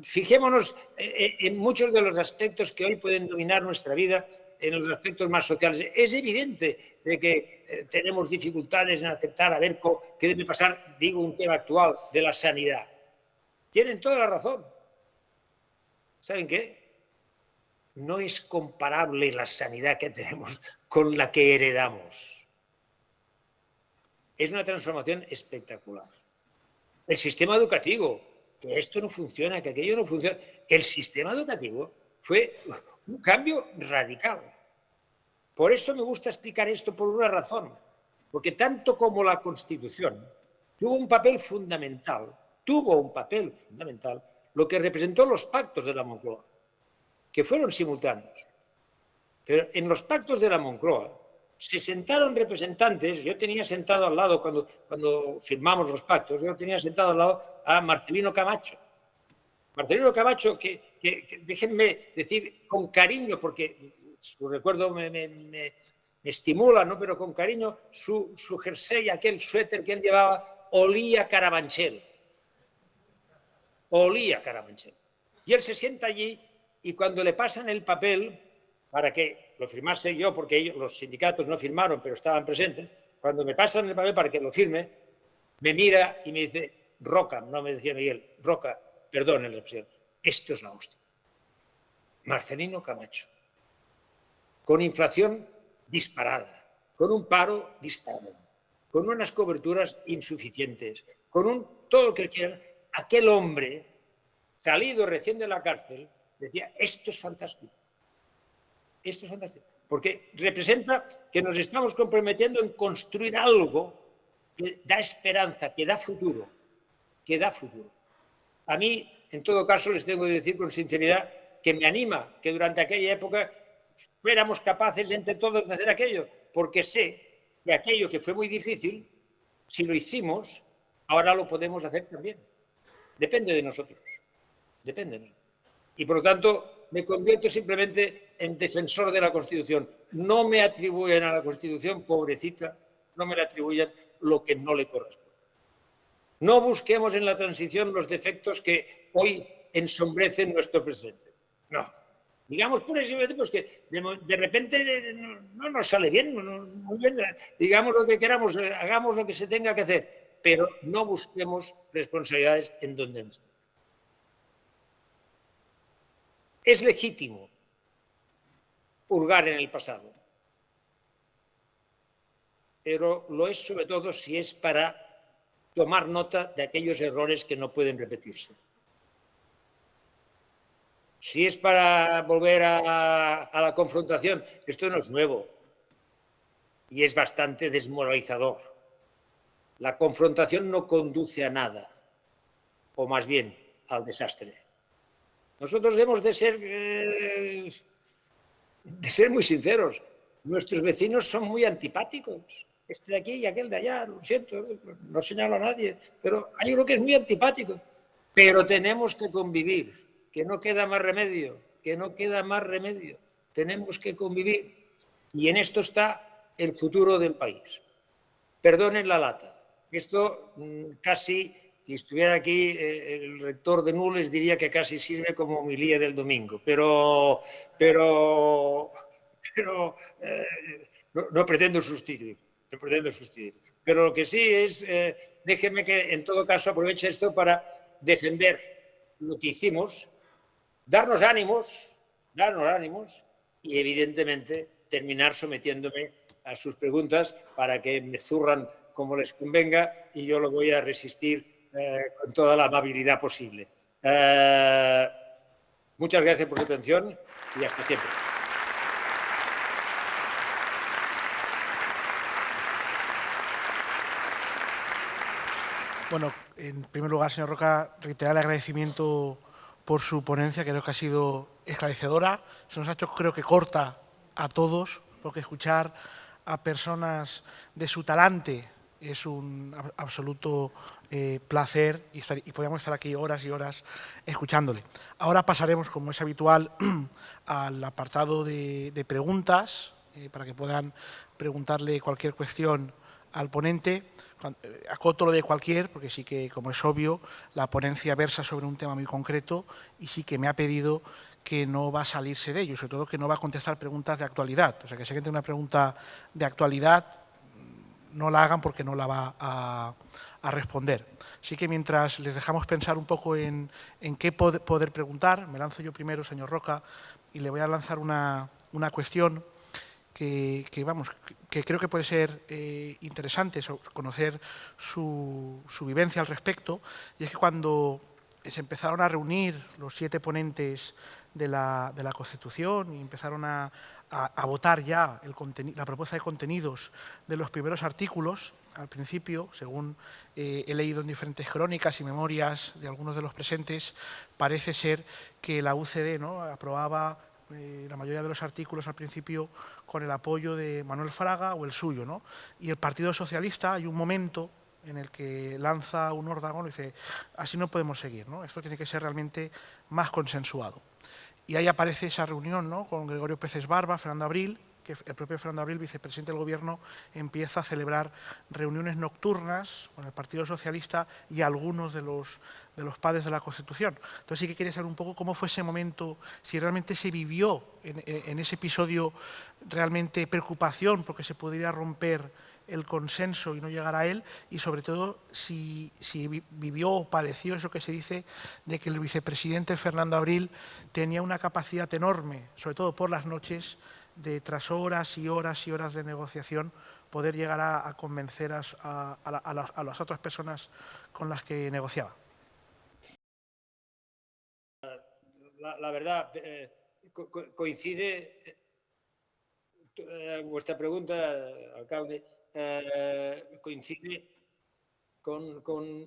S2: Fijémonos en muchos de los aspectos que hoy pueden dominar nuestra vida, en los aspectos más sociales. Es evidente de que tenemos dificultades en aceptar a ver qué debe pasar, digo, un tema actual de la sanidad. Tienen toda la razón. ¿Saben qué? No es comparable la sanidad que tenemos con la que heredamos. Es una transformación espectacular. El sistema educativo, que esto no funciona, que aquello no funciona. El sistema educativo fue un cambio radical. Por eso me gusta explicar esto por una razón. Porque tanto como la Constitución tuvo un papel fundamental, lo que representó los pactos de la Moncloa, que fueron simultáneos. Pero en los pactos de la Moncloa se sentaron representantes. Yo tenía sentado al lado, cuando firmamos los pactos, yo tenía sentado al lado a Marcelino Camacho. Marcelino Camacho, que déjenme decir con cariño, porque su recuerdo me estimula, ¿no? Pero con cariño, su jersey, aquel suéter que él llevaba, olía Carabanchel. Olía Carabanchel. Y él se sienta allí y cuando le pasan el papel para que lo firmase yo, porque los sindicatos no firmaron, pero estaban presentes, cuando me pasan el papel para que lo firme, me mira y me dice, Roca, no me decía Miguel, Roca, perdón en la expresión, esto es la hostia. Marcelino Camacho, con inflación disparada, con un paro disparado, con unas coberturas insuficientes, con todo lo que quieran, aquel hombre, salido recién de la cárcel, decía, esto es fantástico. Esto es fantástico, porque representa que nos estamos comprometiendo en construir algo que da esperanza, que da futuro. A mí, en todo caso, les tengo que decir con sinceridad que me anima que durante aquella época fuéramos capaces entre todos de hacer aquello, porque sé que aquello que fue muy difícil, si lo hicimos, ahora lo podemos hacer también. Depende de nosotros. Depende de nosotros. Y por lo tanto me convierto simplemente en defensor de la Constitución. No me atribuyen a la Constitución, pobrecita, no me le atribuyan lo que no le corresponde. No busquemos en la transición los defectos que hoy ensombrecen nuestro presente. No. Digamos pura y simplemente pues que de repente no nos sale bien, muy bien, digamos lo que queramos, hagamos lo que se tenga que hacer, pero no busquemos responsabilidades en donde no están. Es legítimo hurgar en el pasado, pero lo es sobre todo si es para tomar nota de aquellos errores que no pueden repetirse. Si es para volver a la confrontación, esto no es nuevo y es bastante desmoralizador. La confrontación no conduce a nada, o más bien al desastre. Nosotros debemos de ser muy sinceros. Nuestros vecinos son muy antipáticos. Este de aquí y aquel de allá, lo siento, no señalo a nadie, pero hay uno que es muy antipático. Pero tenemos que convivir, que no queda más remedio, que no queda más remedio. Tenemos que convivir. Y en esto está el futuro del país. Perdonen la lata. Esto casi, si estuviera aquí el rector de Nules, diría que casi sirve como homilía del domingo. Pero no pretendo sustituir. No pretendo sustituir. Pero lo que sí es, déjeme que en todo caso aproveche esto para defender lo que hicimos, darnos ánimos y evidentemente terminar sometiéndome a sus preguntas para que me zurran como les convenga y yo lo voy a resistir con toda la amabilidad posible. Muchas gracias por su atención y hasta siempre.
S1: Bueno, en primer lugar, señor Roca, reiterar el agradecimiento por su ponencia, que creo que ha sido esclarecedora. Se nos ha hecho, creo que corta a todos, porque escuchar a personas de su talante es un absoluto placer y podríamos estar aquí horas y horas escuchándole. Ahora pasaremos, como es habitual, al apartado de preguntas, para que puedan preguntarle cualquier cuestión al ponente. Acoto lo de cualquier, porque sí que, como es obvio, la ponencia versa sobre un tema muy concreto y sí que me ha pedido que no va a salirse de ello, y sobre todo que no va a contestar preguntas de actualidad. O sea, que si alguien tiene una pregunta de actualidad, no la hagan porque no la va a responder. Así que mientras les dejamos pensar un poco en qué poder preguntar, me lanzo yo primero, señor Roca, y le voy a lanzar una cuestión que creo que puede ser interesante conocer su vivencia al respecto, y es que cuando se empezaron a reunir los 7 ponentes de la Constitución y empezaron a votar ya la propuesta de contenidos de los primeros artículos, al principio, según he leído en diferentes crónicas y memorias de algunos de los presentes, parece ser que la UCD, ¿no?, aprobaba la mayoría de los artículos al principio con el apoyo de Manuel Fraga o el suyo, ¿no? Y el Partido Socialista, hay un momento en el que lanza un órdago y dice, así no podemos seguir, ¿no? Esto tiene que ser realmente más consensuado. Y ahí aparece esa reunión, ¿no?, con Gregorio Peces Barba, Fernando Abril, que el propio Fernando Abril, vicepresidente del Gobierno, empieza a celebrar reuniones nocturnas con el Partido Socialista y algunos de los padres de la Constitución. Entonces sí que quería saber un poco cómo fue ese momento, si realmente se vivió en ese episodio realmente preocupación porque se pudiera romper el consenso y no llegar a él, y sobre todo si vivió o padeció eso que se dice de que el vicepresidente Fernando Abril tenía una capacidad enorme, sobre todo por las noches, de tras horas y horas y horas de negociación poder llegar a convencer a las otras personas con las que negociaba.
S2: La verdad, coincide vuestra pregunta, alcalde, coincide con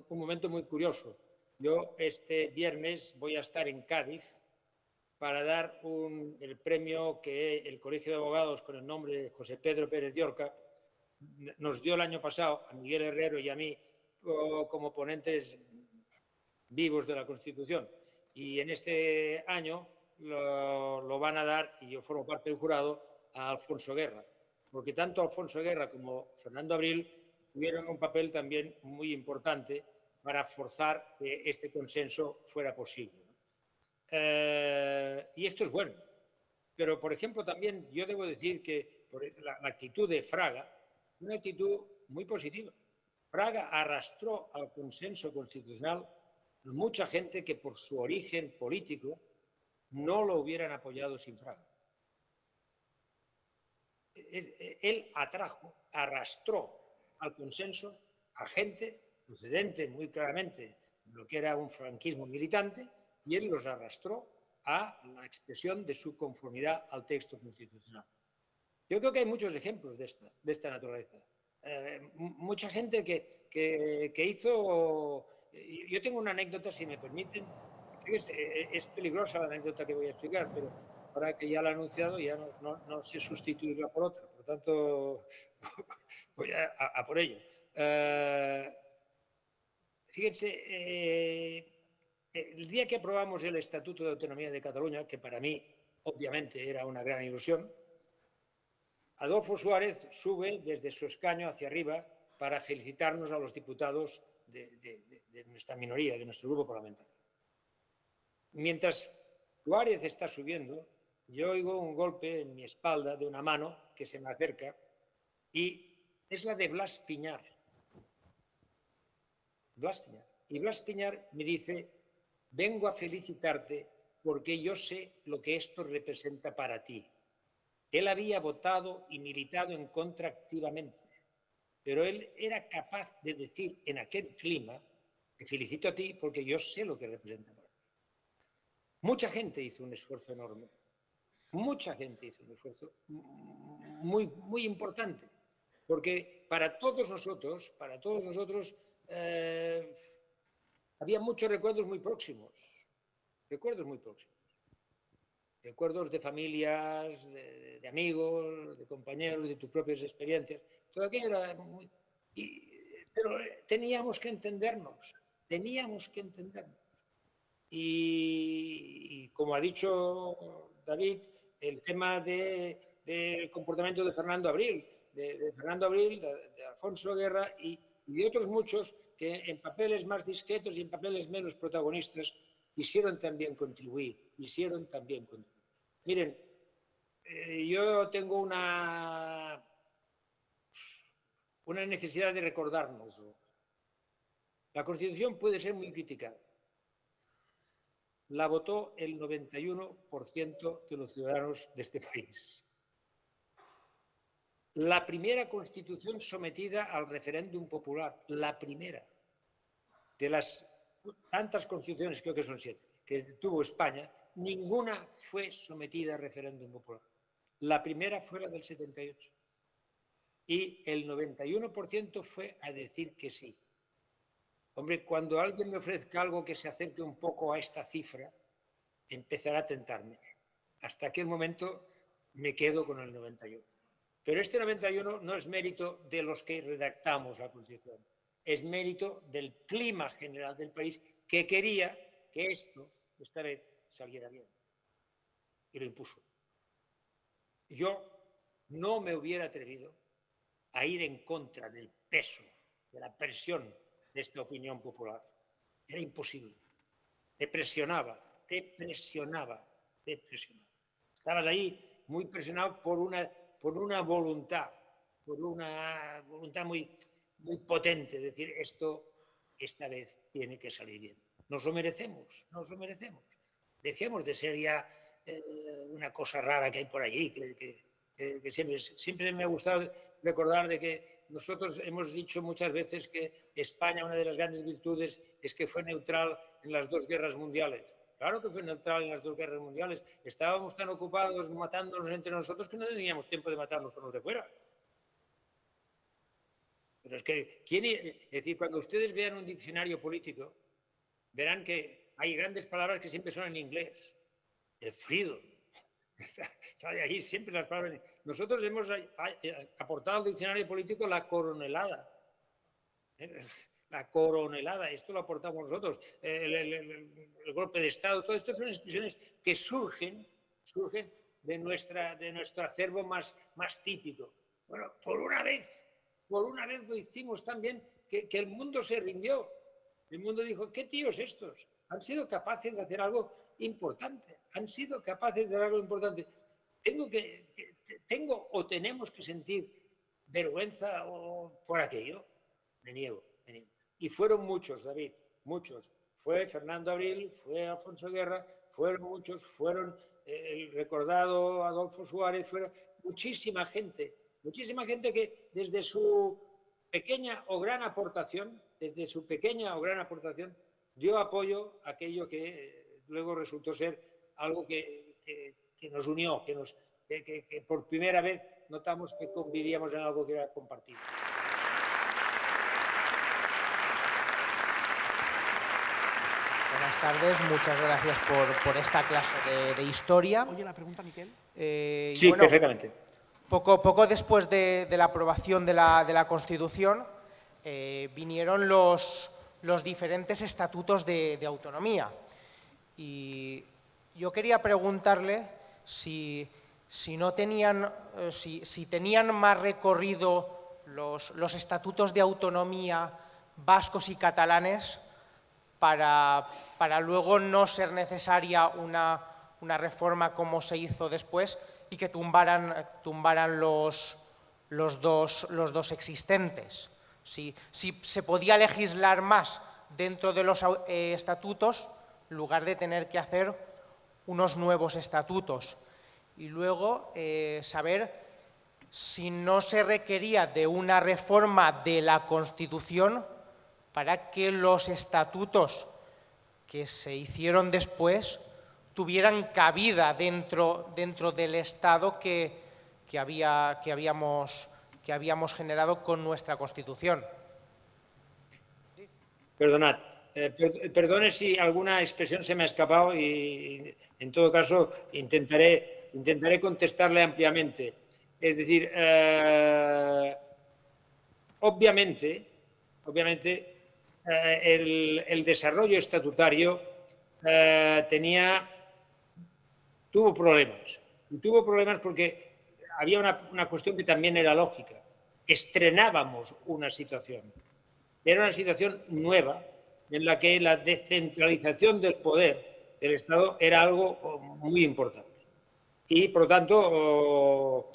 S2: un momento muy curioso. Yo este viernes voy a estar en Cádiz para dar el premio que el Colegio de Abogados, con el nombre de José Pedro Pérez Llorca, nos dio el año pasado a Miguel Herrero y a mí como ponentes vivos de la Constitución. Y en este año lo van a dar, y yo formo parte del jurado, a Alfonso Guerra, porque tanto Alfonso Guerra como Fernando Abril tuvieron un papel también muy importante para forzar que este consenso fuera posible. Y esto es bueno. Pero, por ejemplo, también yo debo decir que la actitud de Fraga, una actitud muy positiva. Fraga arrastró al consenso constitucional a mucha gente que por su origen político no lo hubieran apoyado sin Fraga. Él arrastró al consenso a gente procedente muy claramente de lo que era un franquismo militante, y él los arrastró a la expresión de su conformidad al texto constitucional. Yo creo que hay muchos ejemplos de esta naturaleza. Mucha gente que hizo... Yo tengo una anécdota, si me permiten. Es peligrosa la anécdota que voy a explicar, pero ahora que ya la he anunciado, ya no sé sustituirla por otra. Por lo tanto, voy a por ello. Fíjense, el día que aprobamos el Estatuto de Autonomía de Cataluña, que para mí, obviamente, era una gran ilusión, Adolfo Suárez sube desde su escaño hacia arriba para felicitarnos a los diputados de nuestra minoría, de nuestro grupo parlamentario. Mientras Suárez está subiendo, yo oigo un golpe en mi espalda de una mano que se me acerca, y es la de Blas Piñar. Blas Piñar. Y Blas Piñar me dice: vengo a felicitarte porque yo sé lo que esto representa para ti. Él había votado y militado en contra activamente, pero él era capaz de decir en aquel clima: te felicito a ti porque yo sé lo que representa para ti. Mucha gente hizo un esfuerzo enorme, mucha gente hizo un esfuerzo muy importante, porque para todos nosotros había muchos recuerdos muy próximos, recuerdos de familias, de amigos, de compañeros, de tus propias experiencias. Todo aquello era pero teníamos que entendernos. Y como ha dicho David, el tema del comportamiento de Fernando Abril, de Alfonso Guerra y de otros muchos que en papeles más discretos y en papeles menos protagonistas quisieron también contribuir. Miren, yo tengo una necesidad de recordárnoslo. La Constitución puede ser muy criticada. La votó el 91% de los ciudadanos de este país. La primera Constitución sometida al referéndum popular, la primera de las tantas constituciones, creo que son 7, que tuvo España, ninguna fue sometida a referéndum popular. La primera fue la del 78. Y el 91% fue a decir que sí. Hombre, cuando alguien me ofrezca algo que se acerque un poco a esta cifra, empezará a tentarme. Hasta aquel momento me quedo con el 91. Pero este 91 no es mérito de los que redactamos la Constitución, es mérito del clima general del país, que quería que esto, esta vez, saliera bien. Y lo impuso. Yo no me hubiera atrevido a ir en contra del peso, de la presión de esta opinión popular. Era imposible. Te presionaba. Estabas ahí muy presionado por una voluntad, muy potente, de decir, esto esta vez tiene que salir bien. Nos lo merecemos. Dejemos de ser ya una cosa rara que hay por allí, que siempre me ha gustado recordar de que nosotros hemos dicho muchas veces que España, una de las grandes virtudes, es que fue neutral en las 2 guerras mundiales. Claro que fue neutral en las 2 guerras mundiales. Estábamos tan ocupados matándonos entre nosotros que no teníamos tiempo de matarnos con los de fuera. Pero es que, es decir, cuando ustedes vean un diccionario político, verán que hay grandes palabras que siempre son en inglés. el frido. Está de ahí siempre las palabras. Nosotros hemos aportado al diccionario político la coronelada. La coronelada, esto lo aportamos nosotros. El golpe de Estado, todo esto son expresiones que surgen de nuestro acervo más típico. Bueno, por una vez lo hicimos tan bien que el mundo se rindió. El mundo dijo, ¿qué tíos estos? Han sido capaces de hacer algo importante. Han sido capaces de hacer algo importante. Tenemos que sentir vergüenza por aquello. Me niego. Y fueron muchos, David, muchos. Fue Fernando Abril, fue Alfonso Guerra, fueron muchos, fueron el recordado Adolfo Suárez, fueron muchísima gente que desde su pequeña o gran aportación, dio apoyo a aquello que luego resultó ser algo que nos unió, que por primera vez notamos que convivíamos en algo que era compartido.
S3: Buenas tardes, muchas gracias por esta clase de historia.
S1: Oye, la pregunta, Miquel.
S2: Sí, bueno, perfectamente.
S3: Poco después de la aprobación de la Constitución vinieron los diferentes estatutos de autonomía. Y yo quería preguntarle si tenían más recorrido los estatutos de autonomía vascos y catalanes para luego no ser necesaria una reforma como se hizo después y que tumbaran los dos existentes. Si se podía legislar más dentro de los estatutos en lugar de tener que hacer unos nuevos estatutos. Y luego saber si no se requería de una reforma de la Constitución para que los estatutos que se hicieron después tuvieran cabida dentro del Estado que habíamos generado con nuestra Constitución.
S2: Perdonad, perdone si alguna expresión se me ha escapado y en todo caso intentaré contestarle ampliamente. Es decir, obviamente el desarrollo estatutario tuvo problemas. Y tuvo problemas porque había una cuestión que también era lógica. Estrenábamos una situación. Era una situación nueva en la que la descentralización del poder del Estado era algo muy importante. Y, por lo tanto,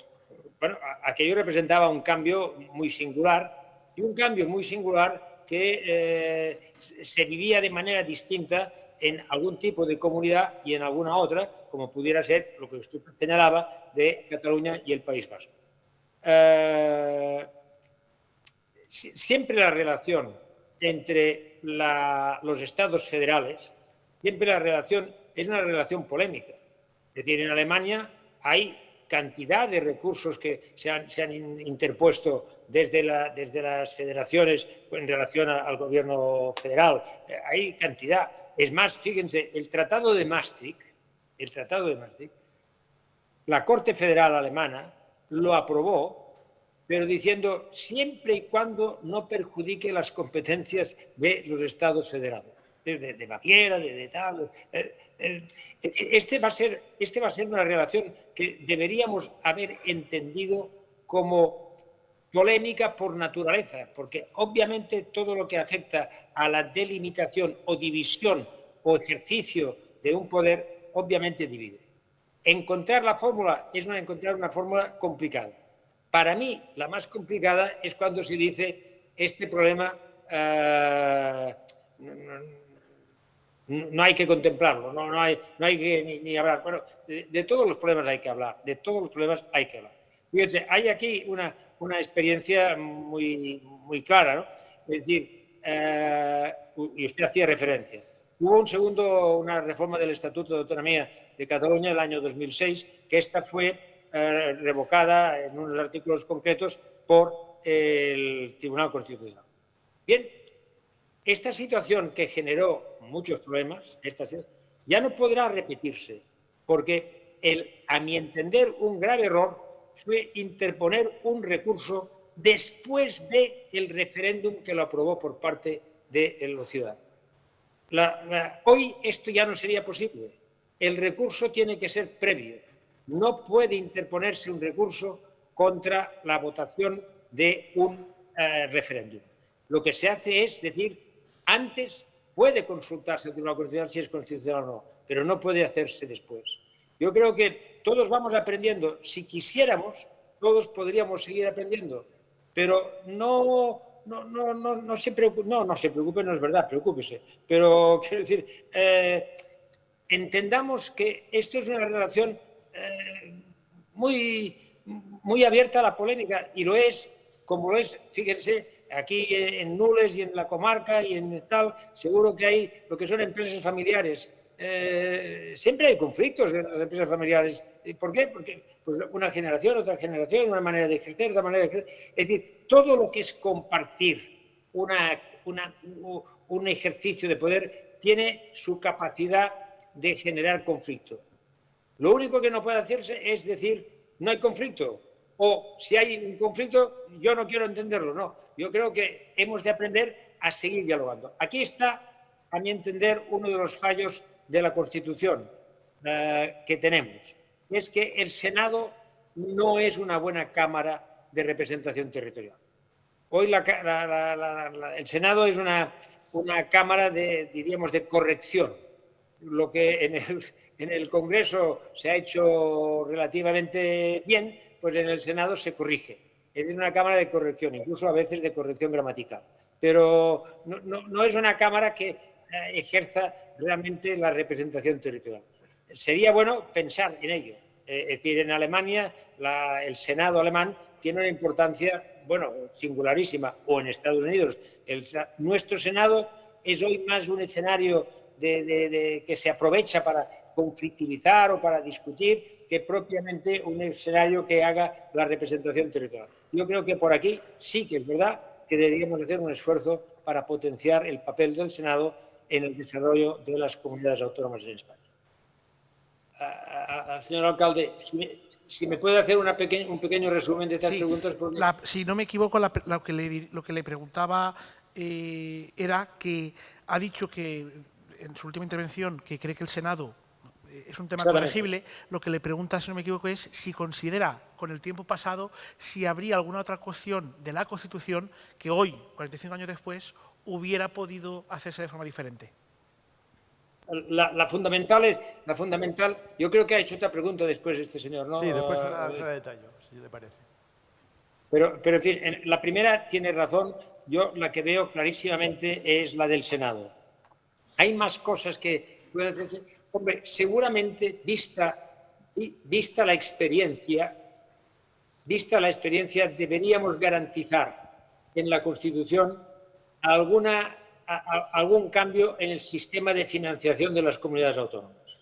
S2: bueno, aquello representaba un cambio muy singular y un cambio muy singular que se vivía de manera distinta en algún tipo de comunidad y en alguna otra, como pudiera ser lo que usted señalaba de Cataluña y el País Vasco. Siempre la relación entre los estados federales, siempre la relación es una relación polémica. Es decir, en Alemania hay cantidad de recursos que se han interpuesto desde las federaciones en relación al gobierno federal. Hay cantidad. Es más, fíjense, el Tratado de Maastricht, la Corte Federal Alemana lo aprobó, pero diciendo siempre y cuando no perjudique las competencias de los estados federados, de Baviera, de tal. Este va a ser una relación que deberíamos haber entendido como polémica por naturaleza, porque obviamente todo lo que afecta a la delimitación o división o ejercicio de un poder, obviamente divide. Encontrar la fórmula es encontrar una fórmula complicada. Para mí, la más complicada es cuando se dice este problema no hay que contemplarlo, no hay que ni hablar. Bueno, de todos los problemas hay que hablar, Fíjense, hay aquí una experiencia muy clara, ¿no? Es decir, y usted hacía referencia. Hubo una reforma del Estatuto de Autonomía de Cataluña en el año 2006, que esta fue revocada en unos artículos concretos por el Tribunal Constitucional. Bien, esta situación que generó muchos problemas, ya no podrá repetirse. porque a mi entender, un grave error fue interponer un recurso después del referéndum que lo aprobó por parte de los ciudadanos. Hoy esto ya no sería posible. El recurso tiene que ser previo. No puede interponerse un recurso contra la votación de un referéndum. Lo que se hace es decir, antes puede consultarse el Tribunal Constitucional si es constitucional o no, pero no puede hacerse después. Yo creo que todos vamos aprendiendo. Si quisiéramos, todos podríamos seguir aprendiendo, pero no se preocupe, no es verdad, preocúpese, pero quiero decir, entendamos que esto es una relación muy abierta a la polémica, y lo es, como lo es, fíjense, aquí en Nules y en la comarca y en tal, seguro que hay lo que son empresas familiares. Siempre hay conflictos en las empresas familiares. ¿Por qué? Porque pues, una generación, otra generación, una manera de ejercer, otra manera de ejercer. Es decir, todo lo que es compartir un ejercicio de poder tiene su capacidad de generar conflicto. Lo único que no puede hacerse es decir, no hay conflicto, o si hay un conflicto, yo no quiero entenderlo. No, yo creo que hemos de aprender a seguir dialogando. Aquí está, a mi entender, uno de los fallos de la Constitución que tenemos. Es que el Senado no es una buena cámara de representación territorial. Hoy el Senado es una cámara diríamos, de corrección. Lo que en el Congreso se ha hecho relativamente bien, pues en el Senado se corrige. Es una cámara de corrección, incluso a veces de corrección gramatical. Pero no es una cámara que ejerza realmente la representación territorial. Sería bueno pensar en ello. Es decir, en Alemania, el Senado alemán tiene una importancia, bueno, singularísima, o en Estados Unidos. Nuestro Senado es hoy más un escenario que se aprovecha para conflictivizar o para discutir que propiamente un escenario que haga la representación territorial. Yo creo que por aquí sí que es verdad que deberíamos hacer un esfuerzo para potenciar el papel del Senado en el desarrollo de las comunidades autónomas en España. Señor alcalde, si me puede hacer un pequeño resumen de estas preguntas. Porque...
S1: si no me equivoco, lo que le preguntaba era que ha dicho que en su última intervención que cree que el Senado es un tema corregible. Lo que le pregunta, si no me equivoco, es si considera, con el tiempo pasado, si habría alguna otra cuestión de la Constitución que hoy, 45 años después, hubiera podido hacerse de forma diferente.
S2: La fundamental, yo creo que ha hecho otra pregunta después este señor, ¿no?
S4: Sí, después se la detallo, si le parece.
S2: Pero en fin, la primera tiene razón. Yo la que veo clarísimamente es la del Senado. Hay más cosas que pueden hacerse. Hombre, seguramente vista la experiencia, deberíamos garantizar en la Constitución algún cambio en el sistema de financiación de las comunidades autónomas.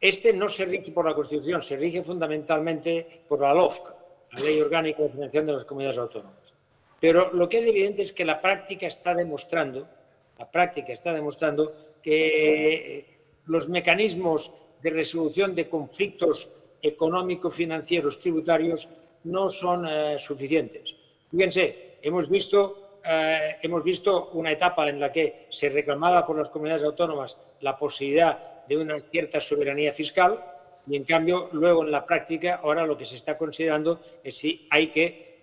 S2: Este no se rige por la Constitución, se rige fundamentalmente por la LOFC, la Ley Orgánica de Financiación de las Comunidades Autónomas. Pero lo que es evidente es que la práctica está demostrando que los mecanismos de resolución de conflictos económico-financieros tributarios no son suficientes. Fíjense, hemos visto una etapa en la que se reclamaba por las comunidades autónomas la posibilidad de una cierta soberanía fiscal y, en cambio, luego en la práctica, ahora lo que se está considerando es si hay que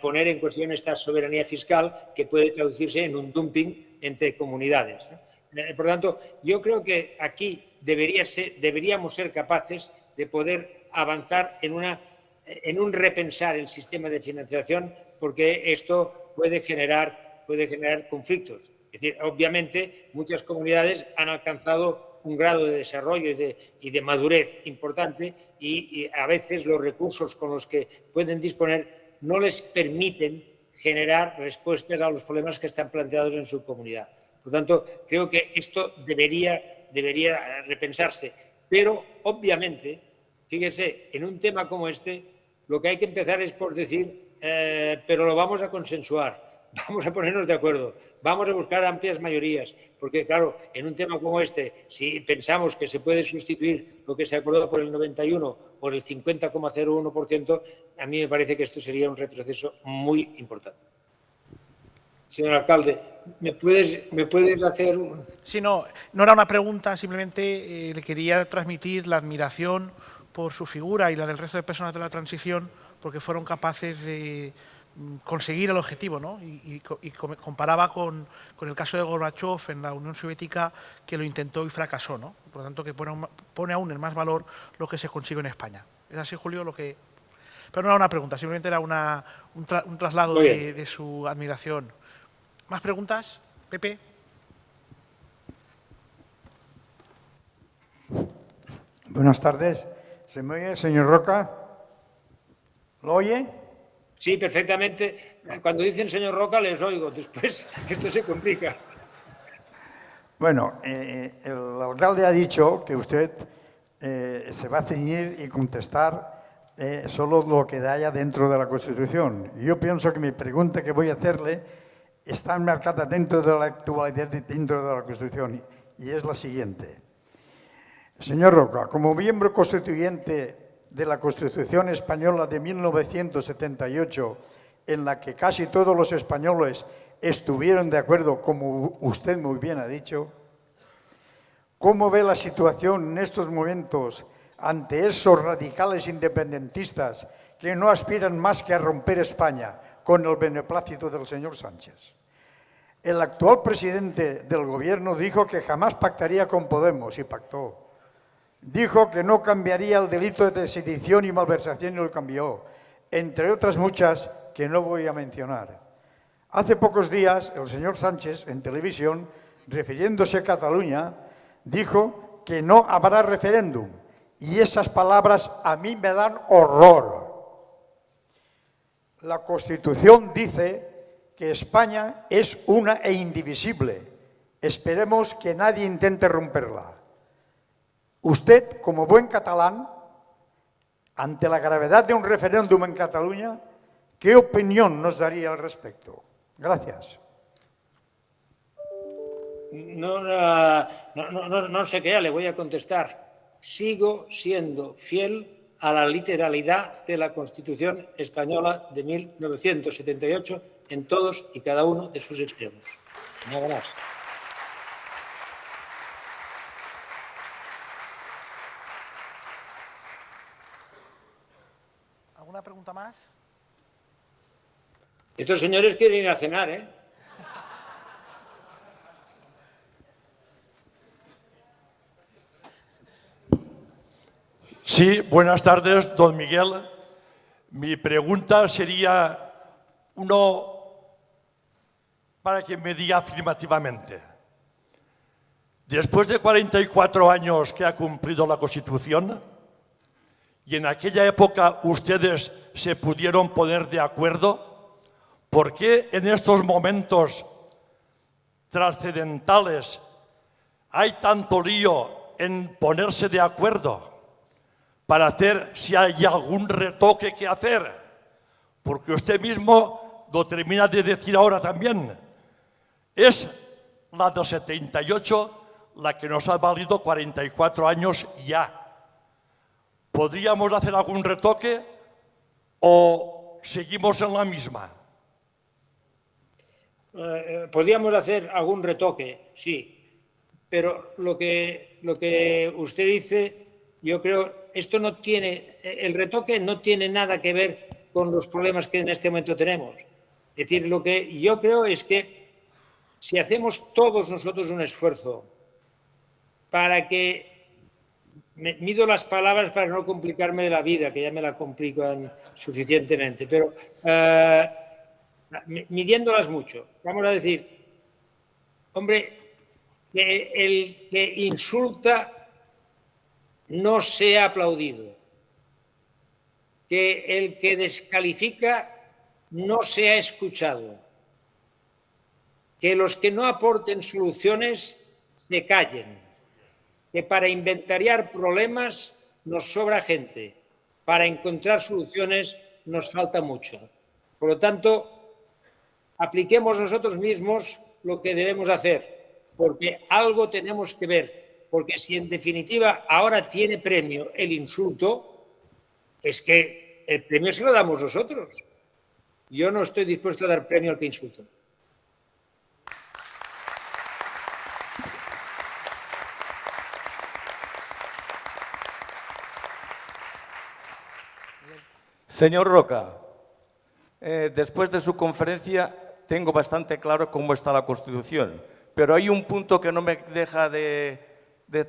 S2: poner en cuestión esta soberanía fiscal que puede traducirse en un dumping entre comunidades, ¿no? Por lo tanto, yo creo que aquí deberíamos ser capaces de poder avanzar en un repensar el sistema de financiación, porque esto puede generar conflictos. Es decir, obviamente, muchas comunidades han alcanzado un grado de desarrollo y de madurez importante y a veces los recursos con los que pueden disponer no les permiten generar respuestas a los problemas que están planteados en su comunidad. Por lo tanto, creo que esto debería repensarse. Pero, obviamente, fíjese, en un tema como este, lo que hay que empezar es por decir, pero lo vamos a consensuar. vamos a ponernos de acuerdo, vamos a buscar amplias mayorías, porque claro, en un tema como este, si pensamos que se puede sustituir lo que se acordó por el 91 por el 50,01%, a mí me parece que esto sería un retroceso muy importante. Señor alcalde, ¿me puedes hacer un...?
S1: Sí, no era una pregunta, simplemente le quería transmitir la admiración por su figura y la del resto de personas de la transición, porque fueron capaces de conseguir el objetivo, ¿no? Y comparaba con el caso de Gorbachev en la Unión Soviética, que lo intentó y fracasó, ¿no? Por lo tanto, que pone aún en más valor lo que se consigue en España. ¿Es así, Julio? Pero no era una pregunta, simplemente era un traslado de su admiración. ¿Más preguntas? Pepe.
S4: Buenas tardes. ¿Se me oye, señor Roca? ¿Lo oye?
S2: Sí, perfectamente. Cuando dicen señor Roca les oigo, después esto se complica.
S4: Bueno, el alcalde ha dicho que usted se va a ceñir y contestar solo lo que haya dentro de la Constitución. Yo pienso que mi pregunta que voy a hacerle está enmarcada dentro de la actualidad, dentro de la Constitución, y es la siguiente. Señor Roca, como miembro constituyente de la Constitución española de 1978, en la que casi todos los españoles estuvieron de acuerdo, como usted muy bien ha dicho, ¿cómo ve la situación en estos momentos ante esos radicales independentistas que no aspiran más que a romper España con el beneplácito del señor Sánchez? El actual presidente del gobierno dijo que jamás pactaría con Podemos y pactó. Dijo que no cambiaría el delito de sedición y malversación y lo cambió, entre otras muchas que no voy a mencionar. Hace pocos días el señor Sánchez en televisión, refiriéndose a Cataluña, dijo que no habrá referéndum y esas palabras a mí me dan horror. La Constitución dice que España es una e indivisible. Esperemos que nadie intente romperla. Usted, como buen catalán, ante la gravedad de un referéndum en Cataluña, ¿qué opinión nos daría al respecto? Gracias.
S2: No se crea, le voy a contestar. Sigo siendo fiel a la literalidad de la Constitución española de 1978 en todos y cada uno de sus extremos. Nada más.
S1: ¿Alguna pregunta más?
S2: Estos señores quieren ir a cenar, ¿eh?
S5: Sí, buenas tardes, don Miguel. Mi pregunta sería, para que me diga afirmativamente. Después de 44 años que ha cumplido la Constitución, y en aquella época ustedes se pudieron poner de acuerdo, ¿por qué en estos momentos trascendentales hay tanto lío en ponerse de acuerdo para hacer si hay algún retoque que hacer? Porque usted mismo lo termina de decir ahora también. Es la del 78 la que nos ha valido 44 años ya. ¿Podríamos hacer algún retoque o seguimos en la misma?
S2: Podríamos hacer algún retoque, sí, pero lo que usted dice, yo creo, el retoque no tiene nada que ver con los problemas que en este momento tenemos. Es decir, lo que yo creo es que si hacemos todos nosotros un esfuerzo para que, mido las palabras para no complicarme de la vida, que ya me la complican suficientemente, pero midiéndolas mucho, vamos a decir, hombre, que el que insulta no sea aplaudido, que el que descalifica no sea escuchado, que los que no aporten soluciones se callen, que para inventariar problemas nos sobra gente, para encontrar soluciones nos falta mucho. Por lo tanto, apliquemos nosotros mismos lo que debemos hacer, porque algo tenemos que ver, porque si en definitiva ahora tiene premio el insulto, es que el premio se lo damos nosotros. Yo no estoy dispuesto a dar premio al que insulta.
S6: Señor Roca, después de su conferencia tengo bastante claro cómo está la Constitución, pero hay un punto que no me deja de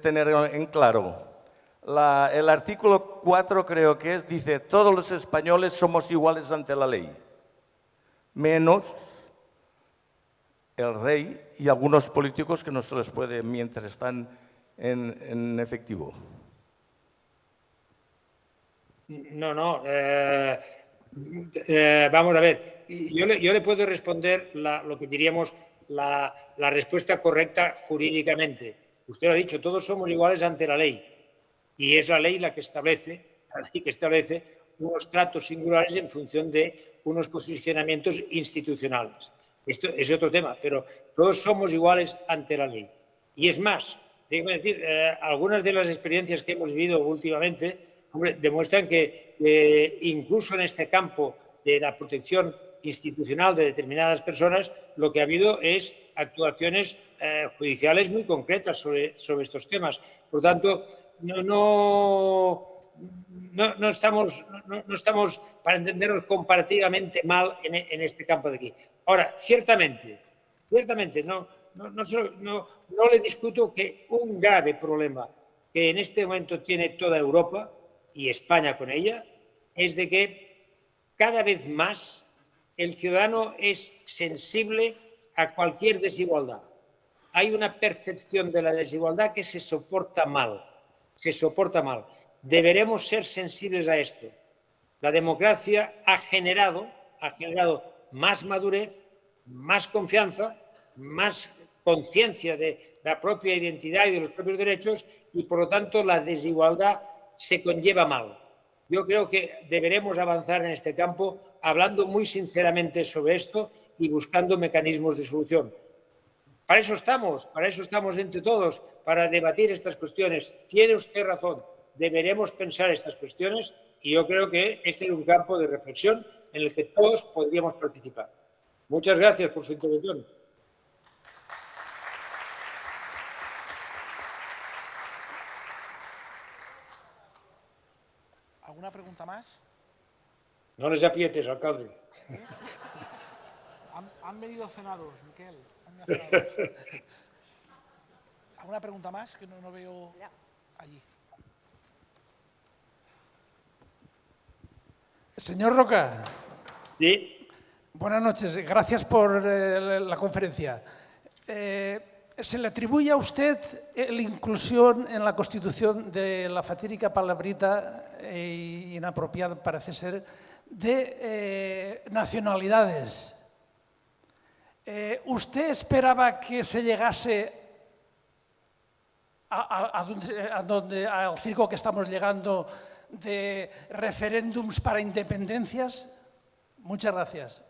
S6: tener en claro. El artículo 4 creo que dice todos los españoles somos iguales ante la ley, menos el rey y algunos políticos que no se les puede mientras están en efectivo.
S2: No, vamos a ver, yo le puedo responder lo que diríamos la respuesta correcta jurídicamente. Usted lo ha dicho, todos somos iguales ante la ley y es la ley la que establece unos tratos singulares en función de unos posicionamientos institucionales. Esto es otro tema, pero todos somos iguales ante la ley. Y es más, déjeme decir, algunas de las experiencias que hemos vivido últimamente demuestran que incluso en este campo de la protección institucional de determinadas personas, lo que ha habido es actuaciones judiciales muy concretas sobre estos temas. Por lo tanto, no estamos, para entendernos, comparativamente mal en este campo de aquí. Ahora, ciertamente, no le discuto que un grave problema que en este momento tiene toda Europa, y España con ella, es de que cada vez más el ciudadano es sensible a cualquier desigualdad. Hay una percepción de la desigualdad que se soporta mal. Deberemos ser sensibles a esto. La democracia ha generado más madurez, más confianza, más conciencia de la propia identidad y de los propios derechos y, por lo tanto, la desigualdad se conlleva mal. Yo creo que deberemos avanzar en este campo hablando muy sinceramente sobre esto y buscando mecanismos de solución. Para eso estamos entre todos, para debatir estas cuestiones. Tiene usted razón, deberemos pensar estas cuestiones y yo creo que este es un campo de reflexión en el que todos podríamos participar. Muchas gracias por su intervención.
S1: ¿Alguna pregunta más?
S2: No les aprietes, alcalde.
S1: Han venido cenados, Miquel. Han venido cenados. ¿Alguna pregunta más que no veo allí?
S7: Señor Roca.
S2: Sí.
S7: Buenas noches. Gracias por la conferencia. ¿Se le atribuye a usted la inclusión en la Constitución de la fatídica palabrita inapropiada, parece ser, de nacionalidades? ¿Usted esperaba que se llegase al circo que estamos llegando de referéndums para independencias? Muchas gracias.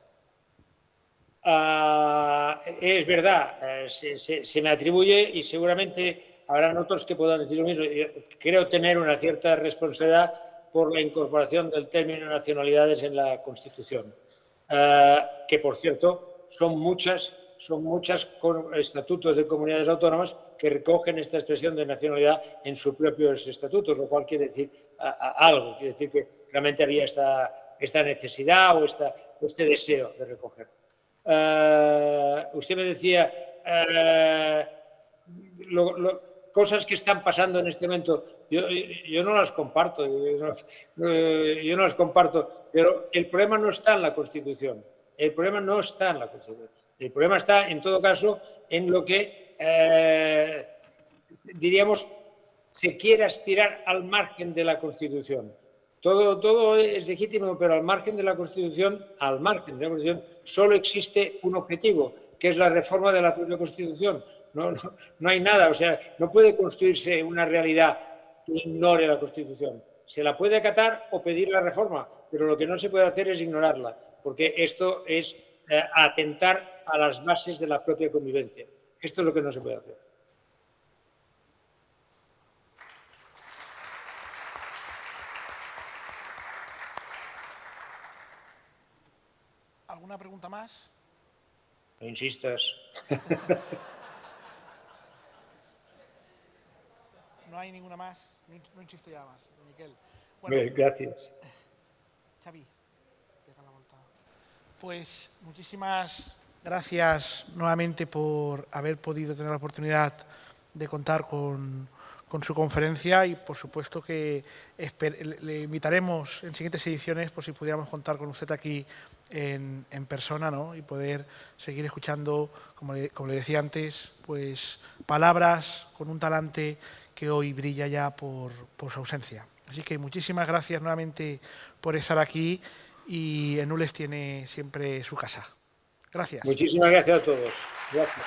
S2: Es verdad, se me atribuye y seguramente habrán otros que puedan decir lo mismo. Yo creo tener una cierta responsabilidad por la incorporación del término nacionalidades en la Constitución, que por cierto son muchas estatutos de comunidades autónomas que recogen esta expresión de nacionalidad en sus propios estatutos, lo cual quiere decir algo, quiere decir que realmente había esta necesidad o este deseo de recoger. Usted me decía cosas que están pasando en este momento. Yo no las comparto, yo no las comparto, pero el problema no está en la Constitución. El problema no está en la Constitución. El problema está, en todo caso, en lo que, diríamos, se quiera estirar al margen de la Constitución. Todo es legítimo, pero al margen de la Constitución, solo existe un objetivo, que es la reforma de la propia Constitución. No hay nada, o sea, no puede construirse una realidad que ignore la Constitución. Se la puede acatar o pedir la reforma, pero lo que no se puede hacer es ignorarla, porque esto es atentar a las bases de la propia convivencia. Esto es lo que no se puede hacer.
S1: ¿Alguna pregunta más?
S2: No insistas.
S1: No hay ninguna más. No insisto ya más, Miquel. Bueno,
S2: Bien, gracias.
S1: Xavi, pega la vuelta. Pues muchísimas gracias nuevamente por haber podido tener la oportunidad de contar con su conferencia y por supuesto que le invitaremos en siguientes ediciones por si pudiéramos contar con usted aquí en persona, ¿no? Y poder seguir escuchando, como le decía antes, pues palabras con un talante que hoy brilla ya por su ausencia. Así que muchísimas gracias nuevamente por estar aquí y Nules tiene siempre su casa. Gracias.
S2: Muchísimas gracias a todos. Gracias.